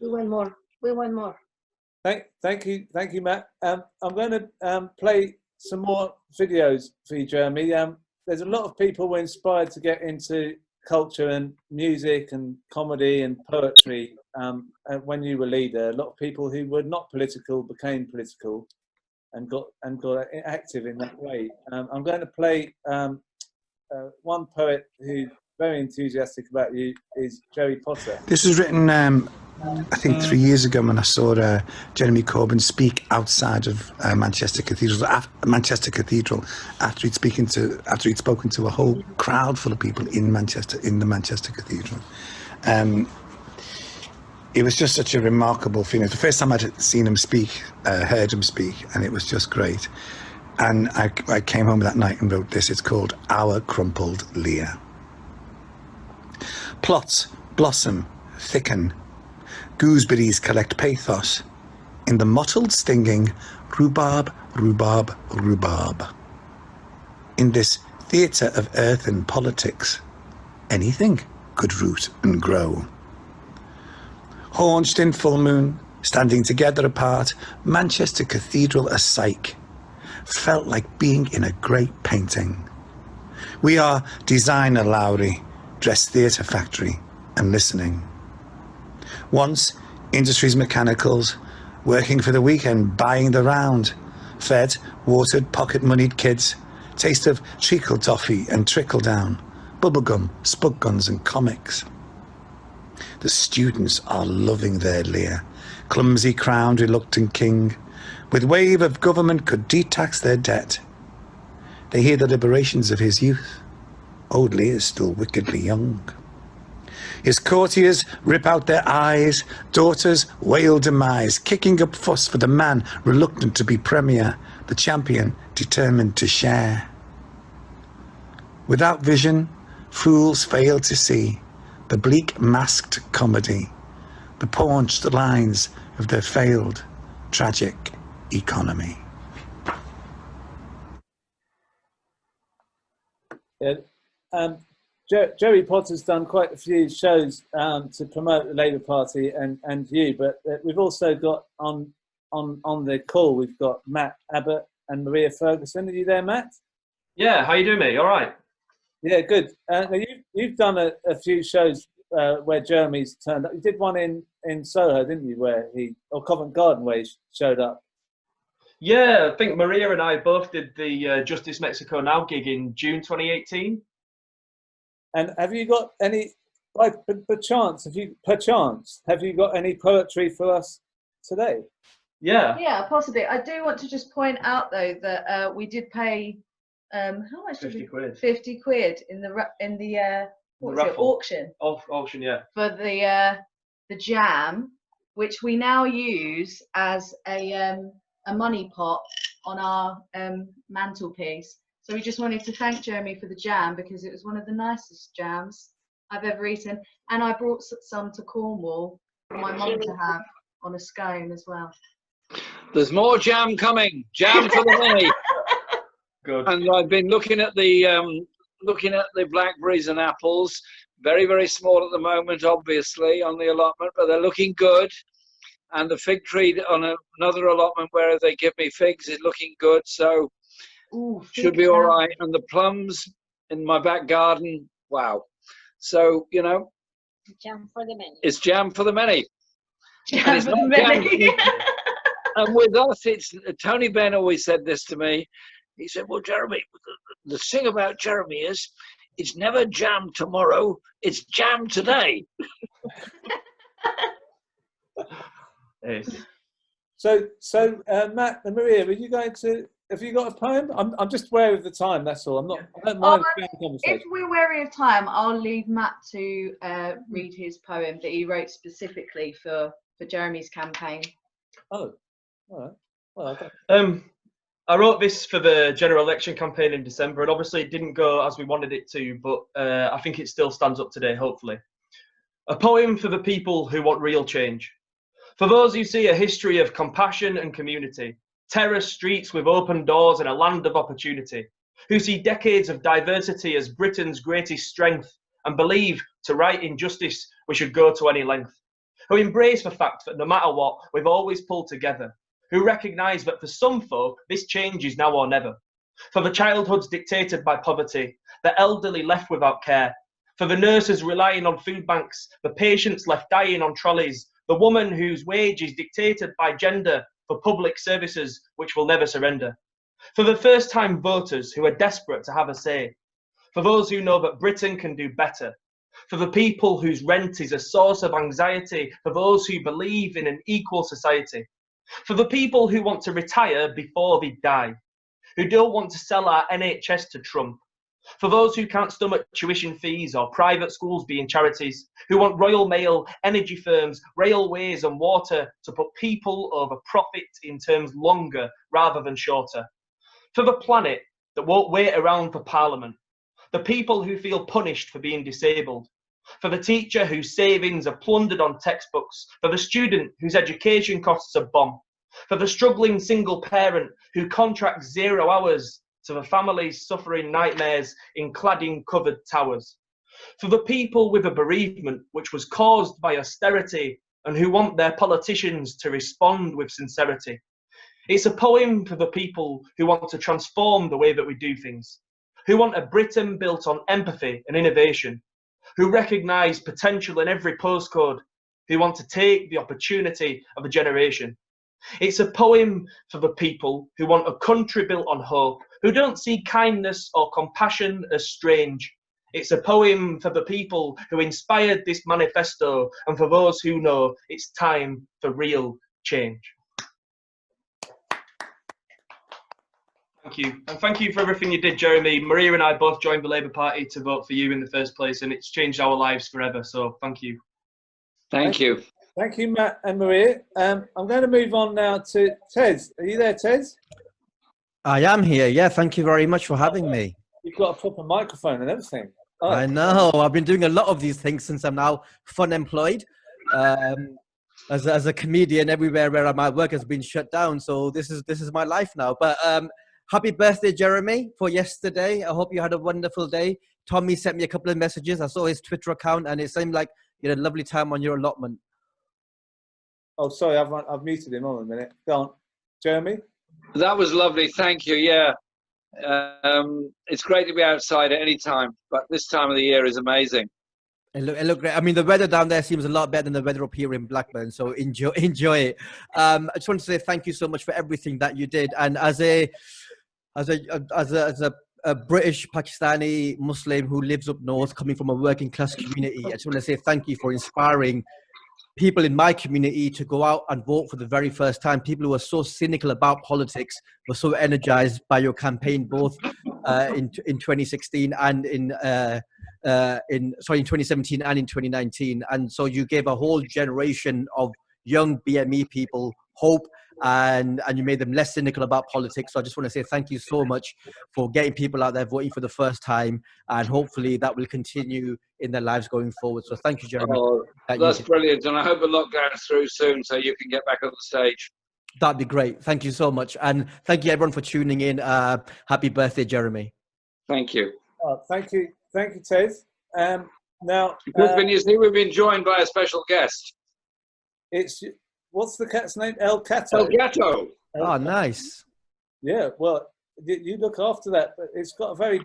We want more. We want more. Thank you, Matt. I'm going to play some more videos for you, Jeremy. There's a lot of people were inspired to get into culture and music and comedy and poetry when you were leader. A lot of people who were not political became political and got active in that way. I'm going to play one poet who's very enthusiastic about you is Gerry Potter. This was written, I think, 3 years ago when I saw Jeremy Corbyn speak outside of Manchester Cathedral. After he'd spoken to a whole crowd full of people in the Manchester Cathedral. It was just such a remarkable feeling. It was the first time I'd seen him speak, heard him speak, and it was just great. And I came home that night and wrote this. It's called Our Crumpled Lear. Plots blossom, thicken. Gooseberries collect pathos in the mottled stinging rhubarb, rhubarb, rhubarb. In this theatre of earth and politics, anything could root and grow. Haunched in full moon, standing together apart, Manchester Cathedral a psyche, felt like being in a great painting. We are designer Lavery, dress theatre factory and listening. Once, industries mechanicals, working for the weekend, buying the round, fed, watered, pocket-moneyed kids, taste of treacle toffee and trickle down, bubblegum, spud guns and comics. The students are loving their Lear, clumsy crowned reluctant king, with wave of government could detax their debt. They hear the liberations of his youth, old Lear's still wickedly young. His courtiers rip out their eyes, daughters wail demise, kicking up fuss for the man reluctant to be premier, the champion determined to share. Without vision, fools fail to see the bleak masked comedy, the paunched lines of their failed, tragic economy. Yeah. Gerry Potter's done quite a few shows to promote the Labour Party and you, but we've also got on the call, we've got Matt Abbott and Maria Ferguson. Are you there, Matt? Yeah, how you doing, mate? All right? Yeah, good. You've done a few shows where Jeremy's turned up. You did one in Soho, didn't you, or Covent Garden, where he showed up? Yeah, I think Maria and I both did the Justice Mexico Now gig in June 2018. And have you got any, perchance, have you got any poetry for us today? Yeah, possibly. I do want to just point out though that we did pay how much? 50 quid. 50 quid in the what was it, auction. Auction, yeah. For the jam, which we now use as a money pot on our mantelpiece. So we just wanted to thank Jeremy for the jam because it was one of the nicest jams I've ever eaten. And I brought some to Cornwall for my mum to have on a scone as well. There's more jam coming. Jam for the money. Good. And I've been looking at the blackberries and apples. Very, very small at the moment, obviously, on the allotment, but they're looking good. And the fig tree on another allotment where they give me figs is looking good. So Ooh, should be all right. And the plums in my back garden, wow. So, you know, Jam for the many. it's jam for the many. Jam And it's for not the jam. many. And with us, it's Tony Benn always said this to me. He said, well, Jeremy, the thing about Jeremy is it's never jam tomorrow, it's jam today. So, Matt and Maria, are you going to? Have you got a poem? I'm just wary of the time. That's all. I don't mind the conversation. If we're wary of time, I'll leave Matt to read his poem that he wrote specifically for Jeremy's campaign. Oh, all right. Well, I wrote this for the general election campaign in December, and obviously it didn't go as we wanted it to, but I think it still stands up today, hopefully. A poem for the people who want real change. For those who see a history of compassion and community, terrace streets with open doors and a land of opportunity, who see decades of diversity as Britain's greatest strength and believe to right injustice we should go to any length, who embrace the fact that no matter what, we've always pulled together, who recognise that for some folk, this change is now or never. For the childhoods dictated by poverty, the elderly left without care, for the nurses relying on food banks, the patients left dying on trolleys, the woman whose wage is dictated by gender, for public services which will never surrender. For the first-time voters who are desperate to have a say, for those who know that Britain can do better, for the people whose rent is a source of anxiety, for those who believe in an equal society, for the people who want to retire before they die, who don't want to sell our NHS to Trump, for those who can't stomach tuition fees or private schools being charities, who want Royal Mail, energy firms, railways and water to put people over profit in terms longer rather than shorter, for the planet that won't wait around for Parliament, the people who feel punished for being disabled, for the teacher whose savings are plundered on textbooks, for the student whose education costs a bomb, for the struggling single parent who contracts 0 hours, to the families suffering nightmares in cladding covered towers, for the people with a bereavement which was caused by austerity and who want their politicians to respond with sincerity. It's a poem for the people who want to transform the way that we do things, who want a Britain built on empathy and innovation, who recognise potential in every postcode, who want to take the opportunity of a generation. It's a poem for the people who want a country built on hope, who don't see kindness or compassion as strange. It's a poem for the people who inspired this manifesto and for those who know it's time for real change. Thank you. And thank you for everything you did, Jeremy. Maria and I both joined the Labour Party to vote for you in the first place, and it's changed our lives forever. So thank you. Thank you. Thank you, Matt and Maria. I'm going to move on now to Ted. Are you there, Ted? I am here, yeah. Thank you very much for having me. You've got a proper microphone and everything. Oh. I know. I've been doing a lot of these things since I'm now fun employed. As a comedian, everywhere where I'm at work has been shut down. So this is my life now. But happy birthday, Jeremy, for yesterday. I hope you had a wonderful day. Tommy sent me a couple of messages. I saw his Twitter account, and it seemed like you had a lovely time on your allotment. Oh, sorry, I've muted him. Hold on a minute. Go on, Jeremy. That was lovely. Thank you. Yeah. It's great to be outside at any time, but this time of the year is amazing. It looked great. I mean, the weather down there seems a lot better than the weather up here in Blackburn, so enjoy it. I just want to say thank you so much for everything that you did. And as a British Pakistani Muslim who lives up north, coming from a working class community, I just want to say thank you for inspiring people in my community to go out and vote for the very first time. People who are so cynical about politics were so energized by your campaign, both in 2016 and in 2017 and in 2019. And so you gave a whole generation of young BME people hope, and you made them less cynical about politics. So I just want to say thank you so much for getting people out there voting for the first time, and hopefully that will continue in their lives going forward. So thank you, Jeremy. Oh, that's brilliant, and I hope a lot goes through soon so you can get back on the stage. That'd be great. Thank you so much, and thank you everyone for tuning in. Happy birthday, Jeremy. Thank you. Thank you, Ted. Now, Crispin, you see, we've been joined by a special guest. What's the cat's name? El Cato. El Gato. Oh, nice. Yeah, well, you look after that, but it's got a very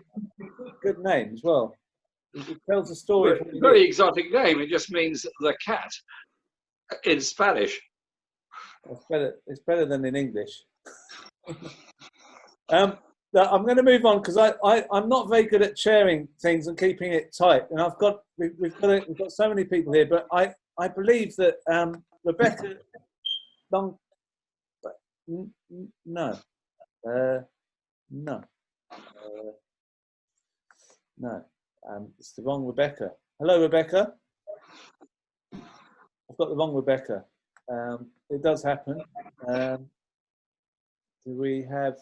good name as well. It tells a story. Well, very exotic name. It just means the cat in Spanish. It's better than in English. Now I'm going to move on because I'm not very good at chairing things and keeping it tight. And we've got so many people here, but I believe that Rebecca Long. No. It's the wrong Rebecca. Hello, Rebecca. I've got the wrong Rebecca. It does happen. Do we have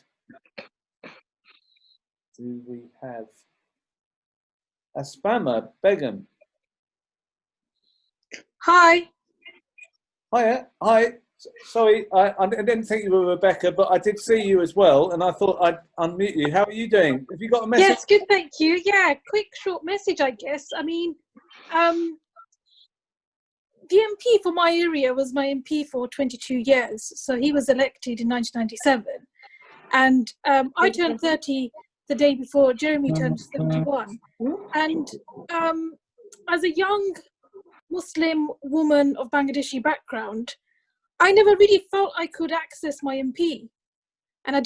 a spammer, Begum? Hi. Hiya. Hi. Sorry, I didn't think you were Rebecca, but I did see you as well, and I thought I'd unmute you. How are you doing? Have you got a message? Yes, good, thank you. Yeah, quick, short message, I guess. I mean, the MP for my area was my MP for 22 years, so he was elected in 1997. And I turned 30 the day before Jeremy turned 71. And as a young Muslim woman of Bangladeshi background, I never really felt I could access my MP. And I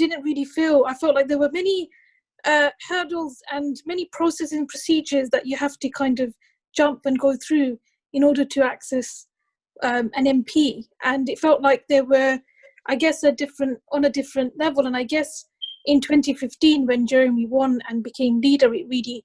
felt like there were many hurdles and many processes and procedures that you have to kind of jump and go through in order to access an MP. And it felt like there were, I guess, on a different level. And I guess in 2015, when Jeremy won and became leader, it really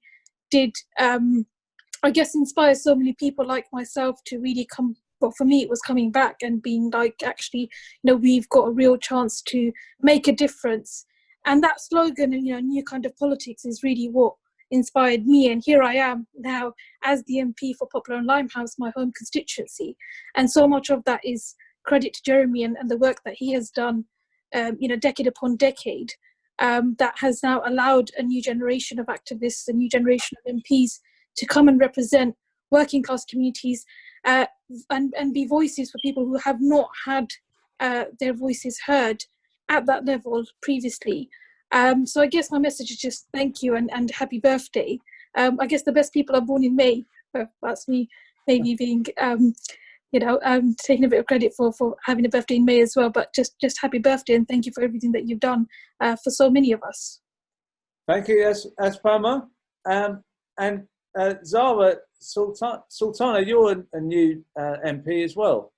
did, I guess, inspire so many people like myself to really come. Well, for me, it was coming back and being like, actually, we've got a real chance to make a difference. And that slogan, new kind of politics, is really what inspired me. And here I am now as the MP for Poplar and Limehouse, my home constituency. And so much of that is credit to Jeremy and the work that he has done, decade upon decade, that has now allowed a new generation of activists, a new generation of MPs to come and represent working class communities, and be voices for people who have not had their voices heard at that level previously. So I guess my message is just thank you and happy birthday. I guess the best people are born in May. That's me maybe being, taking a bit of credit for having a birthday in May as well, but just happy birthday and thank you for everything that you've done for so many of us. Thank you, Apsana. And Zarah, Sultana, you're a new MP as well.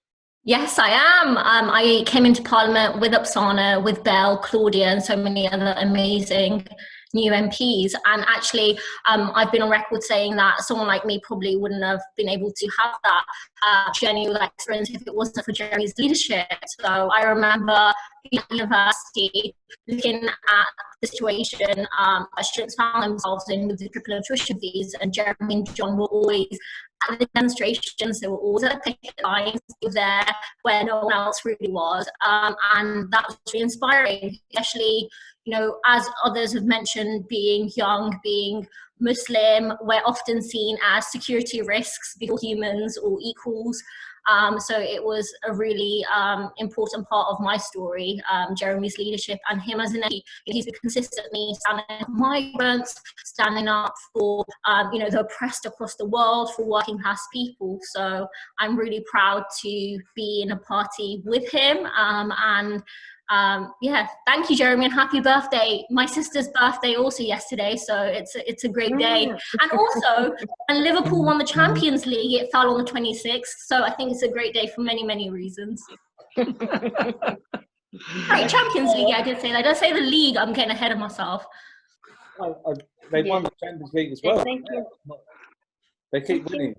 Yes, I am. I came into Parliament with Apsana, with Belle, Claudia, and so many other amazing new MPs. And actually, I've been on record saying that someone like me probably wouldn't have been able to have that journey with that experience if it wasn't for Gerry's leadership. So I remember being at university, looking at the situation students found themselves in with the triple tuition fees, and Jeremy and John were always at the demonstrations. They were always at the picket lines, there where no one else really was, and that was really inspiring, especially as others have mentioned, being young, being Muslim, we're often seen as security risks before humans or equals. So it was a really important part of my story, Jeremy's leadership and him as an MP. He's been consistently standing up for migrants, standing up for the oppressed across the world, for working class people. So I'm really proud to be in a party with him. Thank you, Jeremy, and happy birthday. My sister's birthday also yesterday, so it's a great day. And also, when Liverpool won the Champions League, it fell on the 26th, so I think it's a great day for many reasons. Sorry, Champions League, I did say that. I did say the league, I'm getting ahead of myself. They won the Champions League as well. Thank you. They keep winning.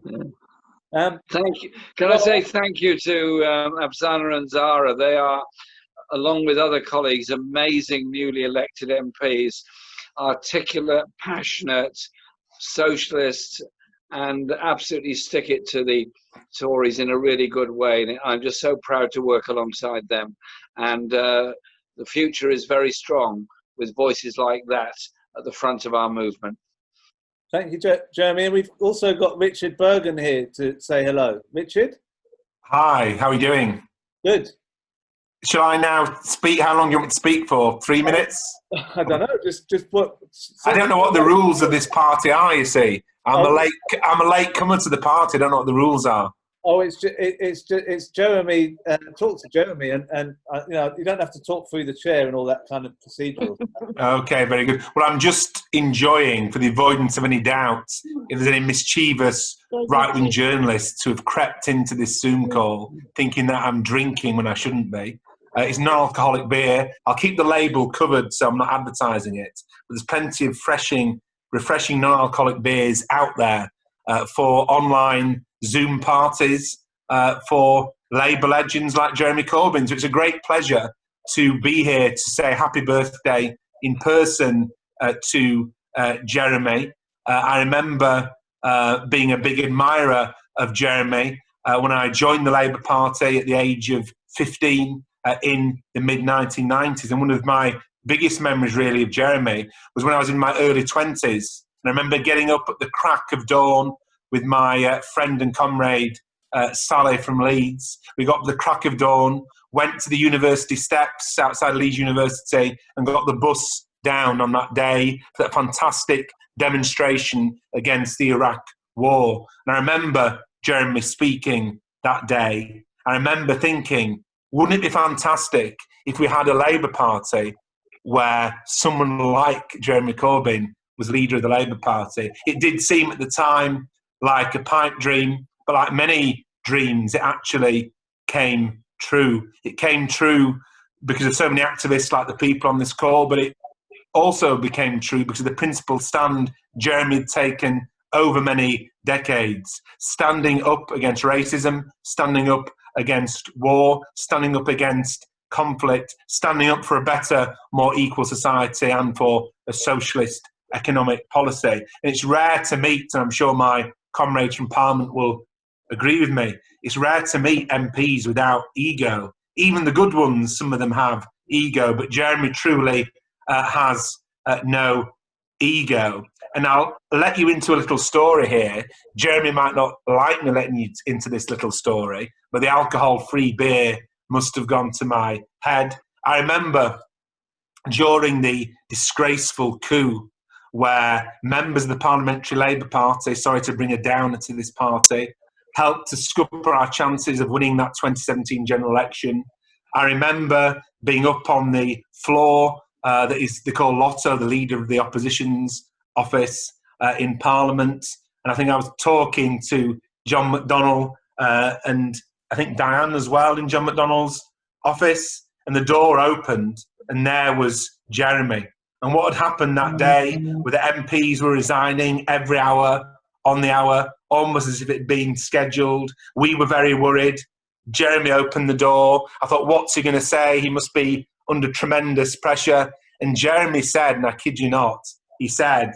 Thank you. Can I say thank you to Apsana and Zarah? They are, along with other colleagues, amazing newly elected MPs, articulate, passionate, socialist, and absolutely stick it to the Tories in a really good way. And I'm just so proud to work alongside them. And the future is very strong with voices like that at the front of our movement. Thank you, Jeremy. And we've also got Richard Bergen here to say hello. Richard? Hi, how are you doing? Good. Shall I now speak? How long do you want me to speak for? 3 minutes? I don't know. Just what? I don't know what the rules of this party are. You see, I'm a late comer to the party. I don't know what the rules are. Oh, it's Jeremy. Talk to Jeremy, and you know, you don't have to talk through the chair and all that kind of procedural. Okay, very good. Well, I'm just enjoying, for the avoidance of any doubt, if there's any mischievous right-wing journalists who have crept into this Zoom call thinking that I'm drinking when I shouldn't be. It's non-alcoholic beer. I'll keep the label covered so I'm not advertising it. But there's plenty of refreshing non-alcoholic beers out there for online Zoom parties for Labour legends like Jeremy Corbyn. So it's a great pleasure to be here to say happy birthday in person to Jeremy. I remember being a big admirer of Jeremy when I joined the Labour Party at the age of 15 in the mid-1990s. And one of my biggest memories really of Jeremy was when I was in my early 20s. And I remember getting up at the crack of dawn with my friend and comrade Sayle from Leeds. We got up at the crack of dawn, went to the university steps outside Leeds University and got the bus down on that day for that fantastic demonstration against the Iraq war. And I remember Jeremy speaking that day. I remember thinking, wouldn't it be fantastic if we had a Labour Party where someone like Jeremy Corbyn was leader of the Labour Party? It did seem at the time like a pipe dream, but like many dreams, it actually came true. It came true because of so many activists like the people on this call, but it also became true because of the principled stand Jeremy had taken over many decades, standing up against racism, standing up against war, standing up against conflict, standing up for a better, more equal society and for a socialist economic policy. And it's rare to meet, and I'm sure my comrades from Parliament will agree with me, it's rare to meet MPs without ego. Even the good ones, some of them have ego, but Jeremy truly has no ego. And I'll let you into a little story here. Jeremy might not like me letting you into this little story, but the alcohol-free beer must have gone to my head. I remember during the disgraceful coup where members of the Parliamentary Labour Party, sorry to bring a downer to this party, helped to scupper our chances of winning that 2017 general election. I remember being up on the floor they call Lotto, the leader of the opposition's office in Parliament. And I think I was talking to John McDonnell and I think Diane as well in John McDonnell's office. And the door opened and there was Jeremy. And what had happened that day where the MPs were resigning every hour, on the hour, almost as if it had been scheduled. We were very worried. Jeremy opened the door. I thought, what's he going to say? He must be under tremendous pressure. And Jeremy said, and I kid you not, he said,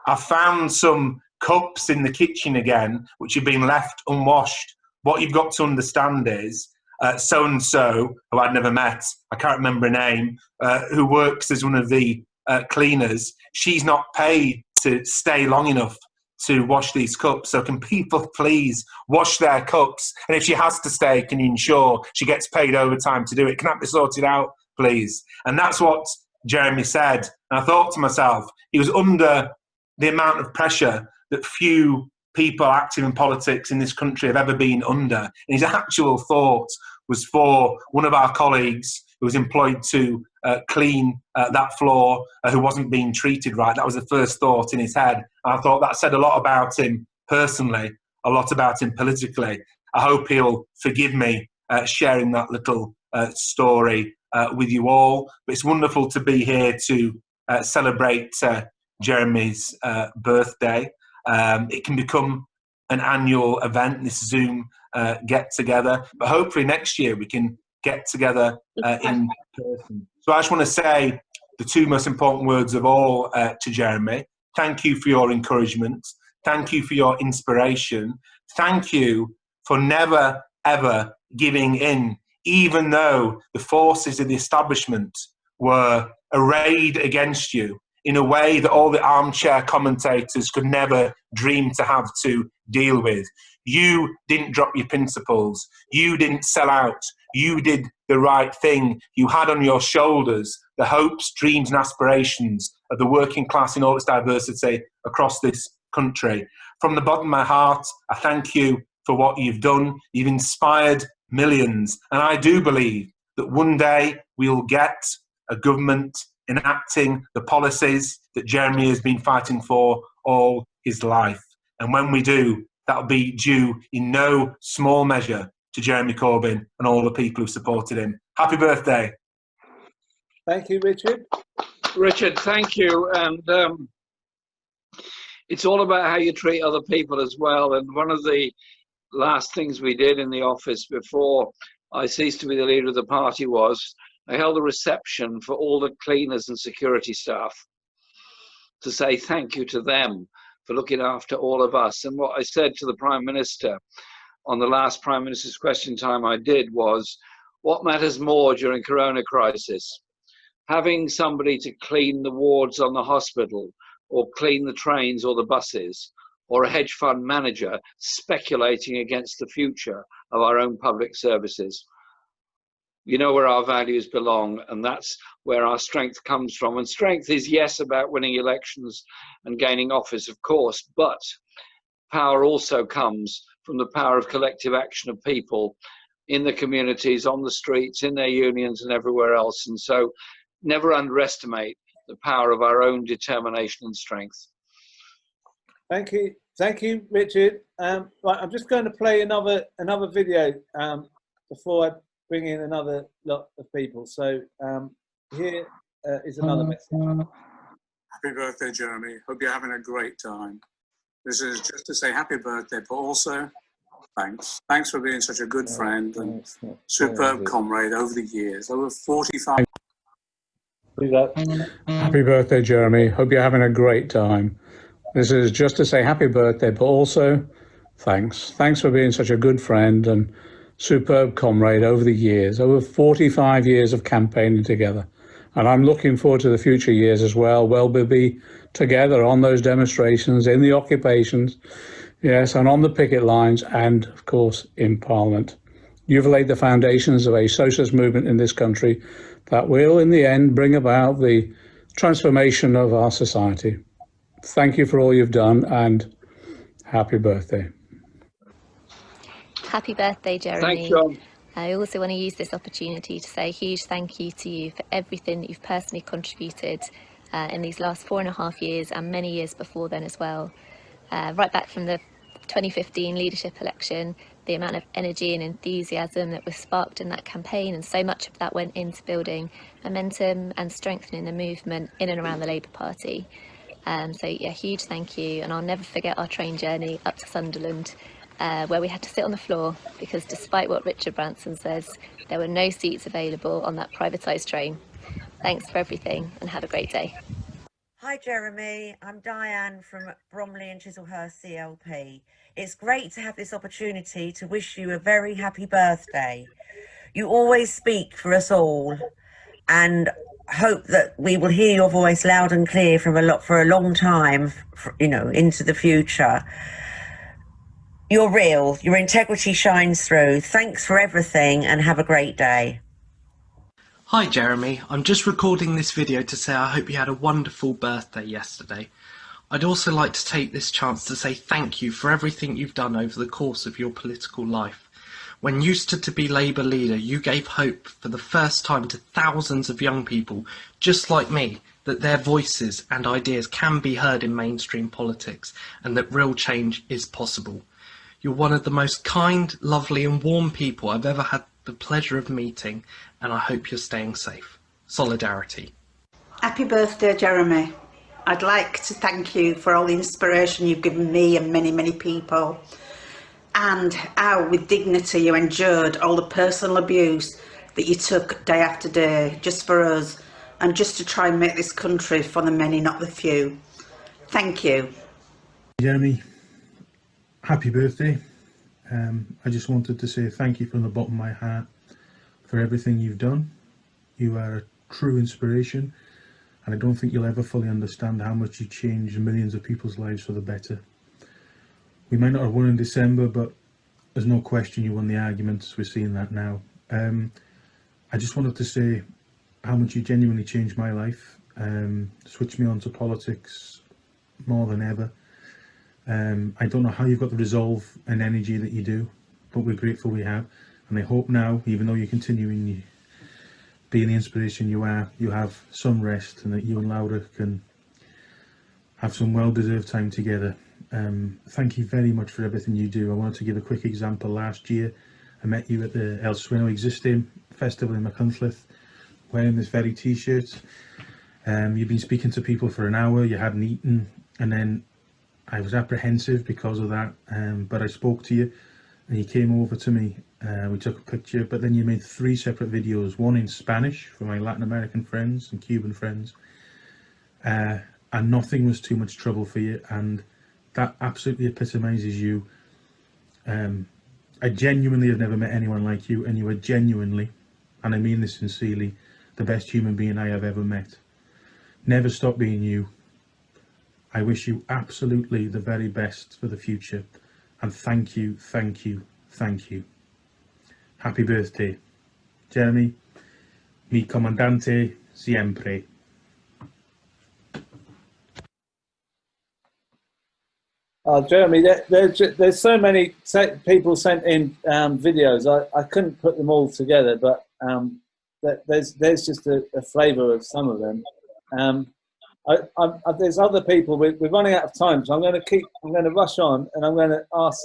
I found some cups in the kitchen again, which have been left unwashed. What you've got to understand is so-and-so, who I'd never met, I can't remember her name, who works as one of the cleaners, she's not paid to stay long enough to wash these cups. So can people please wash their cups? And if she has to stay, can you ensure she gets paid overtime to do it? Can that be sorted out, please? And that's what Jeremy said. And I thought to myself, he was under the amount of pressure that few people active in politics in this country have ever been under. And his actual thought was for one of our colleagues who was employed to clean that floor, who wasn't being treated right. That was the first thought in his head. And I thought that said a lot about him personally, a lot about him politically. I hope he'll forgive me sharing that little story with you all. But it's wonderful to be here to celebrate Jeremy's birthday. It can become an annual event, this Zoom get-together. But hopefully next year we can get together in person. So I just want to say the two most important words of all to Jeremy. Thank you for your encouragement. Thank you for your inspiration. Thank you for never, ever giving in, even though the forces of the establishment were arrayed against you, in a way that all the armchair commentators could never dream to have to deal with. You didn't drop your principles. You didn't sell out. You did the right thing. You had on your shoulders the hopes, dreams and aspirations of the working class in all its diversity across this country. From the bottom of my heart, I thank you for what you've done. You've inspired millions. And I do believe that one day we'll get a government enacting the policies that Jeremy has been fighting for all his life. And when we do, that'll be due in no small measure to Jeremy Corbyn and all the people who supported him. Happy birthday. Thank you, Richard. Richard, thank you. And it's all about how you treat other people as well. And one of the last things we did in the office before I ceased to be the leader of the party was I held a reception for all the cleaners and security staff to say thank you to them for looking after all of us. And what I said to the Prime Minister on the last Prime Minister's question time I did was, what matters more during Corona crisis? Having somebody to clean the wards on the hospital or clean the trains or the buses, or a hedge fund manager speculating against the future of our own public services. You know where our values belong, and that's where our strength comes from. And strength is, yes, about winning elections and gaining office, of course, but power also comes from the power of collective action of people in the communities, on the streets, in their unions and everywhere else. And so never underestimate the power of our own determination and strength. Thank you, Richard. Right, I'm just going to play another video before I bring in another lot of people. So here is another message. Happy birthday, Jeremy. Hope you're having a great time. This is just to say happy birthday, but also thanks. Thanks for being such a good friend and superb comrade over the years, over 45. Happy birthday, Jeremy. Hope you're having a great time. This is just to say happy birthday, but also thanks. Thanks for being such a good friend and superb comrade over the years, over 45 years of campaigning together. And I'm looking forward to the future years as well. We'll be together on those demonstrations, in the occupations, yes, and on the picket lines, and of course in Parliament. You've laid the foundations of a socialist movement in this country that will, in the end, bring about the transformation of our society. Thank you for all you've done, and happy birthday. Happy birthday, Jeremy. Thanks, John. I also want to use this opportunity to say a huge thank you to you for everything that you've personally contributed in these last 4.5 years and many years before then as well. Right back from the 2015 leadership election, the amount of energy and enthusiasm that was sparked in that campaign, and so much of that went into building momentum and strengthening the movement in and around the Labour Party. So yeah, huge thank you, and I'll never forget our train journey up to Sunderland, where we had to sit on the floor because despite what Richard Branson says, there were no seats available on that privatised train. Thanks for everything and have a great day. Hi Jeremy, I'm Diane from Bromley and Chislehurst CLP. It's great to have this opportunity to wish you a very happy birthday. You always speak for us all, and hope that we will hear your voice loud and clear for a long time, you know, into the future. You're real, your integrity shines through. Thanks for everything and have a great day. Hi Jeremy, I'm just recording this video to say I hope you had a wonderful birthday yesterday. I'd also like to take this chance to say thank you for everything you've done over the course of your political life. When you stood to be Labour leader, you gave hope for the first time to thousands of young people, just like me, that their voices and ideas can be heard in mainstream politics and that real change is possible. You're one of the most kind, lovely and warm people I've ever had the pleasure of meeting, and I hope you're staying safe. Solidarity. Happy birthday, Jeremy. I'd like to thank you for all the inspiration you've given me and many, many people, and how with dignity you endured all the personal abuse that you took day after day just for us and just to try and make this country for the many, not the few. Thank you. Jeremy, happy birthday. I just wanted to say thank you from the bottom of my heart for everything you've done. You are a true inspiration, and I don't think you'll ever fully understand how much you changed millions of people's lives for the better. We might not have won in December, but there's no question you won the arguments. We're seeing that now. I just wanted to say how much you genuinely changed my life, switched me on to politics more than ever. I don't know how you've got the resolve and energy that you do, but we're grateful we have. And I hope now, even though you're continuing being the inspiration you are, you have some rest, and that you and Laura can have some well-deserved time together. Thank you very much for everything you do. I wanted to give a quick example. Last year, I met you at the El Sueno Existim Festival in Machynlleth, wearing this very t-shirt. You've been speaking to people for an hour, you hadn't eaten, and then I was apprehensive because of that, but I spoke to you, and you came over to me. We took a picture, but then you made 3 separate videos, one in Spanish for my Latin American friends and Cuban friends, and nothing was too much trouble for you, and that absolutely epitomizes you. I genuinely have never met anyone like you, and you are genuinely, and I mean this sincerely, the best human being I have ever met. Never stop being you. I wish you absolutely the very best for the future, and thank you, thank you, thank you. Happy birthday. Jeremy, mi comandante siempre. Jeremy, there's so many people sent in videos. I couldn't put them all together, but there's just a flavour of some of them. There's other people. We're running out of time, so I'm going to rush on, and I'm going to ask: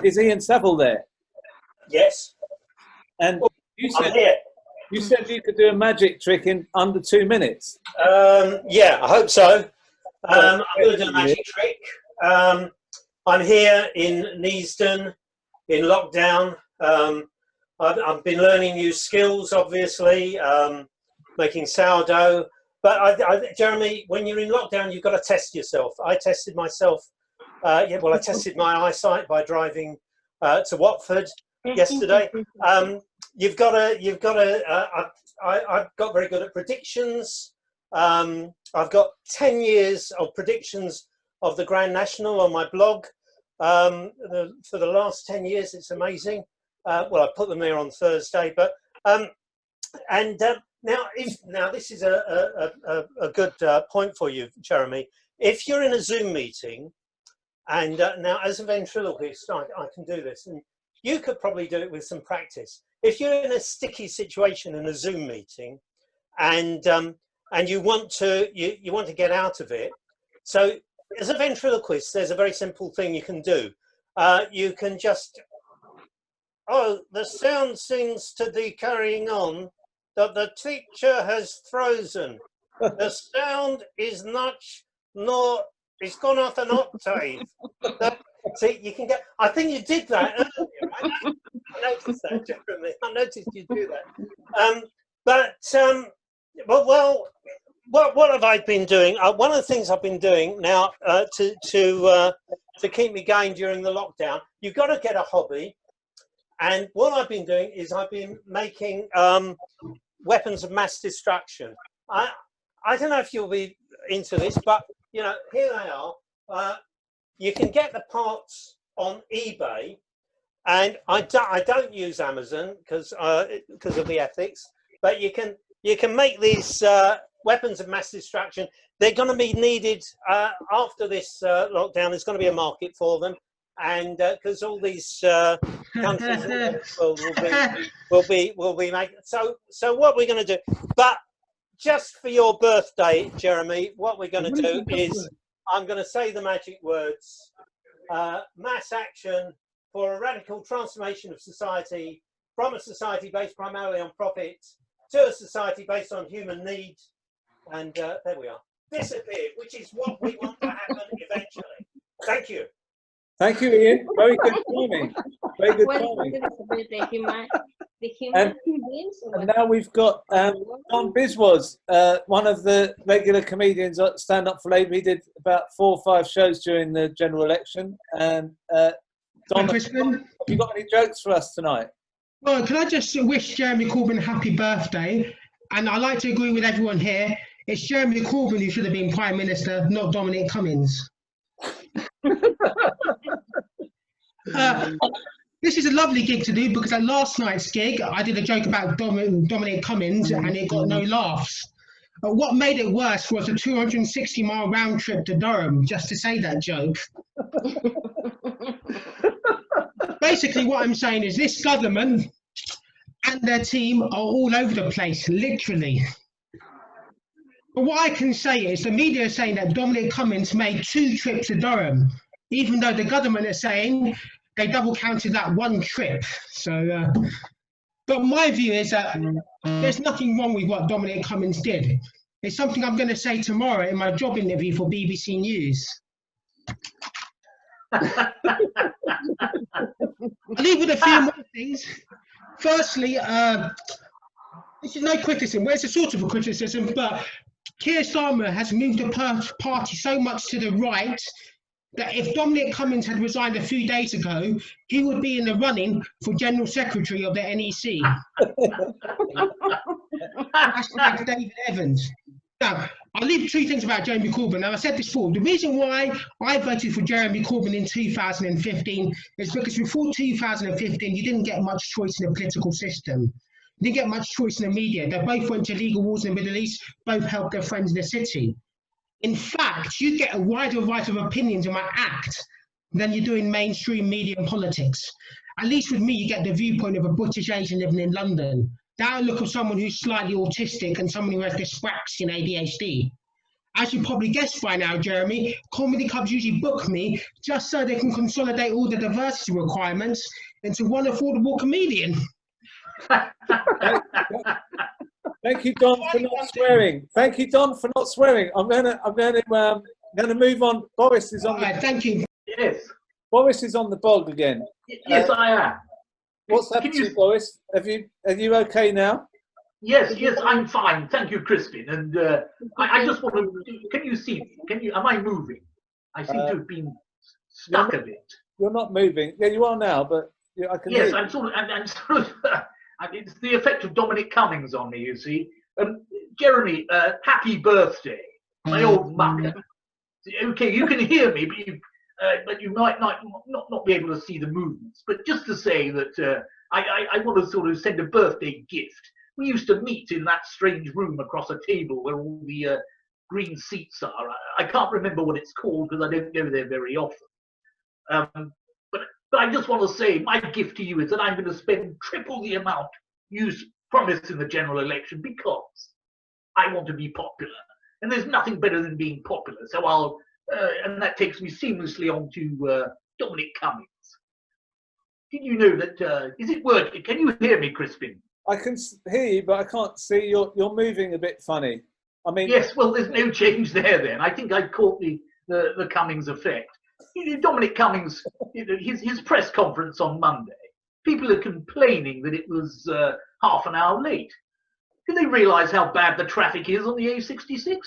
is Ian Saville there? Yes. And you I'm here. You said you could do a magic trick in under 2 minutes. Yeah, I hope so. I'm going to do a magic trick. I'm here in Neasden, in lockdown. I've been learning new skills, obviously, making sourdough. But Jeremy, when you're in lockdown, you've got to test yourself. I tested myself. I tested my eyesight by driving to Watford yesterday. I've got very good at predictions. I've got 10 years of predictions of the Grand National on my blog. For the last 10 years, it's amazing. Well, I put them there on Thursday, but now this is a good point for you, Jeremy. If you're in a Zoom meeting, and now as a ventriloquist, I can do this, and you could probably do it with some practice. If you're in a sticky situation in a Zoom meeting, and you want to get out of it, so as a ventriloquist, there's a very simple thing you can do. You can just, the sound seems to be carrying on that the teacher has frozen. The sound is it's gone off an octave. See, you can get, I think you did that earlier. I noticed that, Jeremy. I noticed you do that. What have I been doing? One of the things I've been doing now to keep me going during the lockdown, you've got to get a hobby. And what I've been doing is I've been making weapons of mass destruction. I don't know if you'll be into this, but you know, here they are. You can get the parts on eBay, and I don't use Amazon because of the ethics. But you can make these weapons of mass destruction. They're going to be needed after this lockdown. There's going to be a market for them, and because all these countries in the world will be making. So what we're going to do, but just for your birthday, Jeremy, what we're going to do is I'm going to say the magic words: mass action for a radical transformation of society, from a society based primarily on profit to a society based on human need. And there we are. Disappeared, which is what we want to happen eventually. Thank you. Thank you, Ian. Very good timing. Very good timing. And now we've got Don Biswas, one of the regular comedians at Stand Up for Labour. He did about 4 or 5 shows during the general election. And Don, have you got any jokes for us tonight? Well, can I just wish Jeremy Corbyn a happy birthday? And I'd like to agree with everyone here. it's Jeremy Corbyn who should have been Prime Minister, not Dominic Cummings. This is a lovely gig to do because at last night's gig, I did a joke about Dominic Cummings and it got no laughs. What made it worse was a 260-mile round trip to Durham just to say that joke. Basically, what I'm saying is this government and their team are all over the place, literally. But what I can say is the media is saying that Dominic Cummings made 2 trips to Durham, even though the government is saying they double counted that 1 trip. So, but my view is that there's nothing wrong with what Dominic Cummings did. It's something I'm going to say tomorrow in my job interview for BBC News. I'll leave with a few more things. Firstly, this is no criticism. Well, it's a sort of a criticism, but Keir Starmer has moved the party so much to the right that if Dominic Cummings had resigned a few days ago, he would be in the running for General Secretary of the NEC. Hashtag David Evans. Now, I'll leave 2 things about Jeremy Corbyn. Now, I said this before. The reason why I voted for Jeremy Corbyn in 2015 is because before 2015, you didn't get much choice in the political system. You didn't get much choice in the media. They both went to legal wars in the Middle East, both helped their friends in the city. In fact, you get a wider variety of opinions in my act than you do in mainstream media and politics. At least with me, you get the viewpoint of a British Asian living in London. The outlook of someone who's slightly autistic and someone who has dyspraxia and ADHD. As you probably guessed by now, Jeremy, comedy clubs usually book me just so they can consolidate all the diversity requirements into one affordable comedian. Thank you, Don, for not swearing. Thank you, Don, for not swearing. I'm going to move on. Boris is on. Right, thank you. Yes. Boris is on the bog again. Yes, I am. What's happened to you, Boris? Are you okay now? Yes, I'm fine. Thank you, Crispin. And I just want to. Can you see me? Am I moving? I seem to have been stuck a bit. You're not moving. Yeah, you are now, but I can. Yes, hear I'm sort of. It's the effect of Dominic Cummings on me, you see. Jeremy, happy birthday, my old mucker. Okay, you can hear me, but you might not be able to see the movements. But just to say that I want to sort of send a birthday gift. We used to meet in that strange room across a table where all the green seats are. I can't remember what it's called because I don't go there very often. But I just want to say my gift to you is that I'm going to spend triple the amount you promised in the general election because I want to be popular. And there's nothing better than being popular. So and that takes me seamlessly on to Dominic Cummings. Did you know that, is it working? Can you hear me, Crispin? I can hear you, but I can't see. You're moving a bit funny. I mean, yes. Well, there's no change there. Then I think I caught the Cummings effect. Dominic Cummings, his press conference on Monday. People are complaining that it was half an hour late. Do they realise how bad the traffic is on the A66?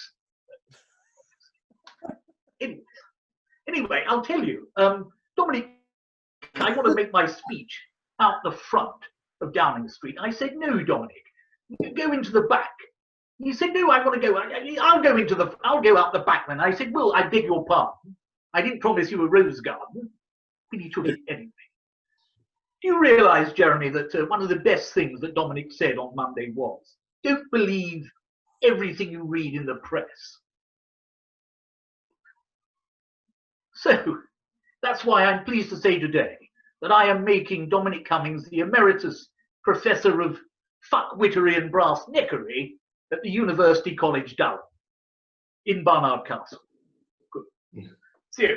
Anyway, I'll tell you, Dominic, I want to make my speech out the front of Downing Street. I said, no, Dominic, you go into the back. He said, no, I want to go. I'll go out the back then. I said, well, I beg your pardon. I didn't promise you a rose garden, but he took it anyway. Do you realise, Jeremy, that one of the best things that Dominic said on Monday was, don't believe everything you read in the press. So, that's why I'm pleased to say today that I am making Dominic Cummings the Emeritus Professor of Fuckwittery and Brass Neckery at the University College Durham in Barnard Castle. Good. See you.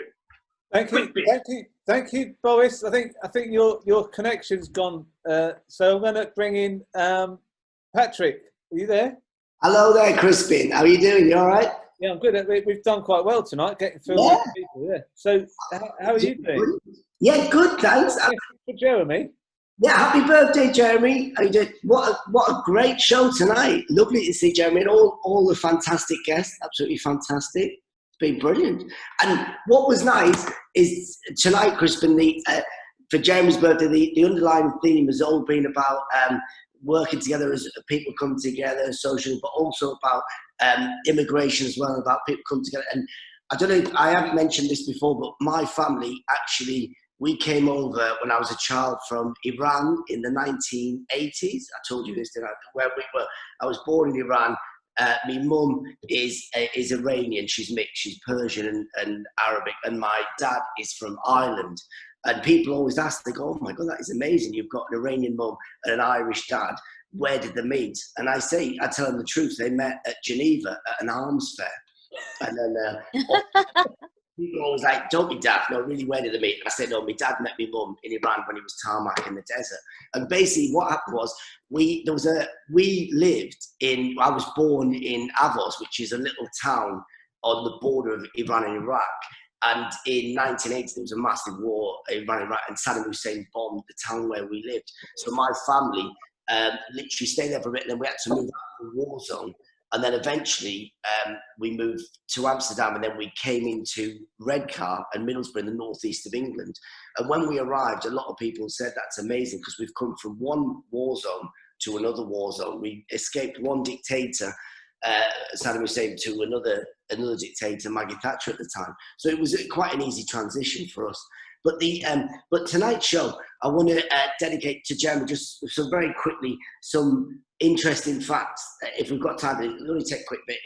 Thank you, Boris. I think your connection's gone. So I'm going to bring in Patrick. Are you there? Hello there, Crispin. How are you doing? You all right? Yeah, I'm good. We've done quite well tonight, getting through all the people. Yeah. So how are you doing? Yeah, good. Thanks. For Jeremy. Yeah, happy birthday, Jeremy. What a great show tonight. Lovely to see Jeremy and all the fantastic guests. Absolutely fantastic. Been brilliant. And what was nice is tonight, Crispin, for Jeremy's birthday, the underlying theme has all been about working together as people come together socially, but also about immigration as well, about people coming together. And I don't know if I haven't mentioned this before, but my family actually, we came over when I was a child from Iran in the 1980s. I told you this, didn't I? Where we were. I was born in Iran. My mum is Iranian. She's mixed. She's Persian and Arabic. And my dad is from Ireland. And people always ask, they go, oh my God, that is amazing. You've got an Iranian mum and an Irish dad. Where did they meet? And I tell them the truth. They met at Geneva at an arms fair. And then people always like, don't be daft. No, really, where did they meet? I said, no, my dad met my mum in Iran when he was tarmac in the desert. And basically what happened was, I was born in Avos, which is a little town on the border of Iran and Iraq. And in 1980, there was a massive war in Iran and Iraq, and Saddam Hussein bombed the town where we lived. So my family literally stayed there for a bit, and then we had to move out of the war zone. And then eventually we moved to Amsterdam, and then we came into Redcar and Middlesbrough in the northeast of England. And when we arrived, a lot of people said that's amazing because we've come from one war zone to another war zone. We escaped one dictator, Saddam Hussein, to another dictator, Maggie Thatcher at the time. So it was quite an easy transition for us. But tonight's show, I want to dedicate to Jeremy just so very quickly some interesting facts. If we've got time, it'll only take a quick bit.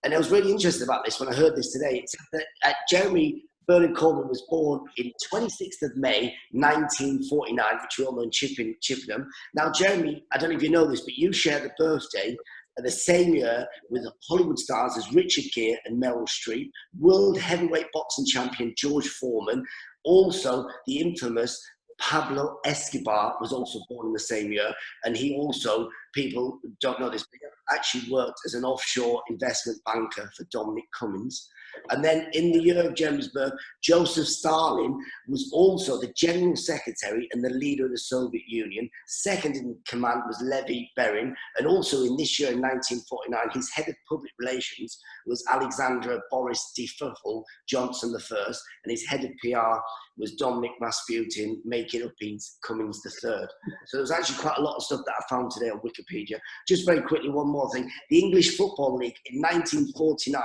And I was really interested about this when I heard this today. It said that Jeremy Bernard Corbyn was born in 26th of May 1949, which we all know in Chippenham. Now, Jeremy, I don't know if you know this, but you share the birthday the same year with Hollywood stars as Richard Gere and Meryl Streep, world heavyweight boxing champion George Foreman. Also, the infamous Pablo Escobar was also born in the same year. And he also, people don't know this, but he actually worked as an offshore investment banker for Dominic Cummings. And then in the year of Jeremy's birth, Joseph Stalin was also the general secretary and the leader of the Soviet Union. Second in command was Levy Berin. And also in this year, in 1949, his head of public relations was Alexandra Boris de Pfeffel Johnson I. And his head of PR was Dominic Rasputin, making up his Cummings III. So there's actually quite a lot of stuff that I found today on Wikipedia. Just very quickly, one more thing. The English Football League in 1949,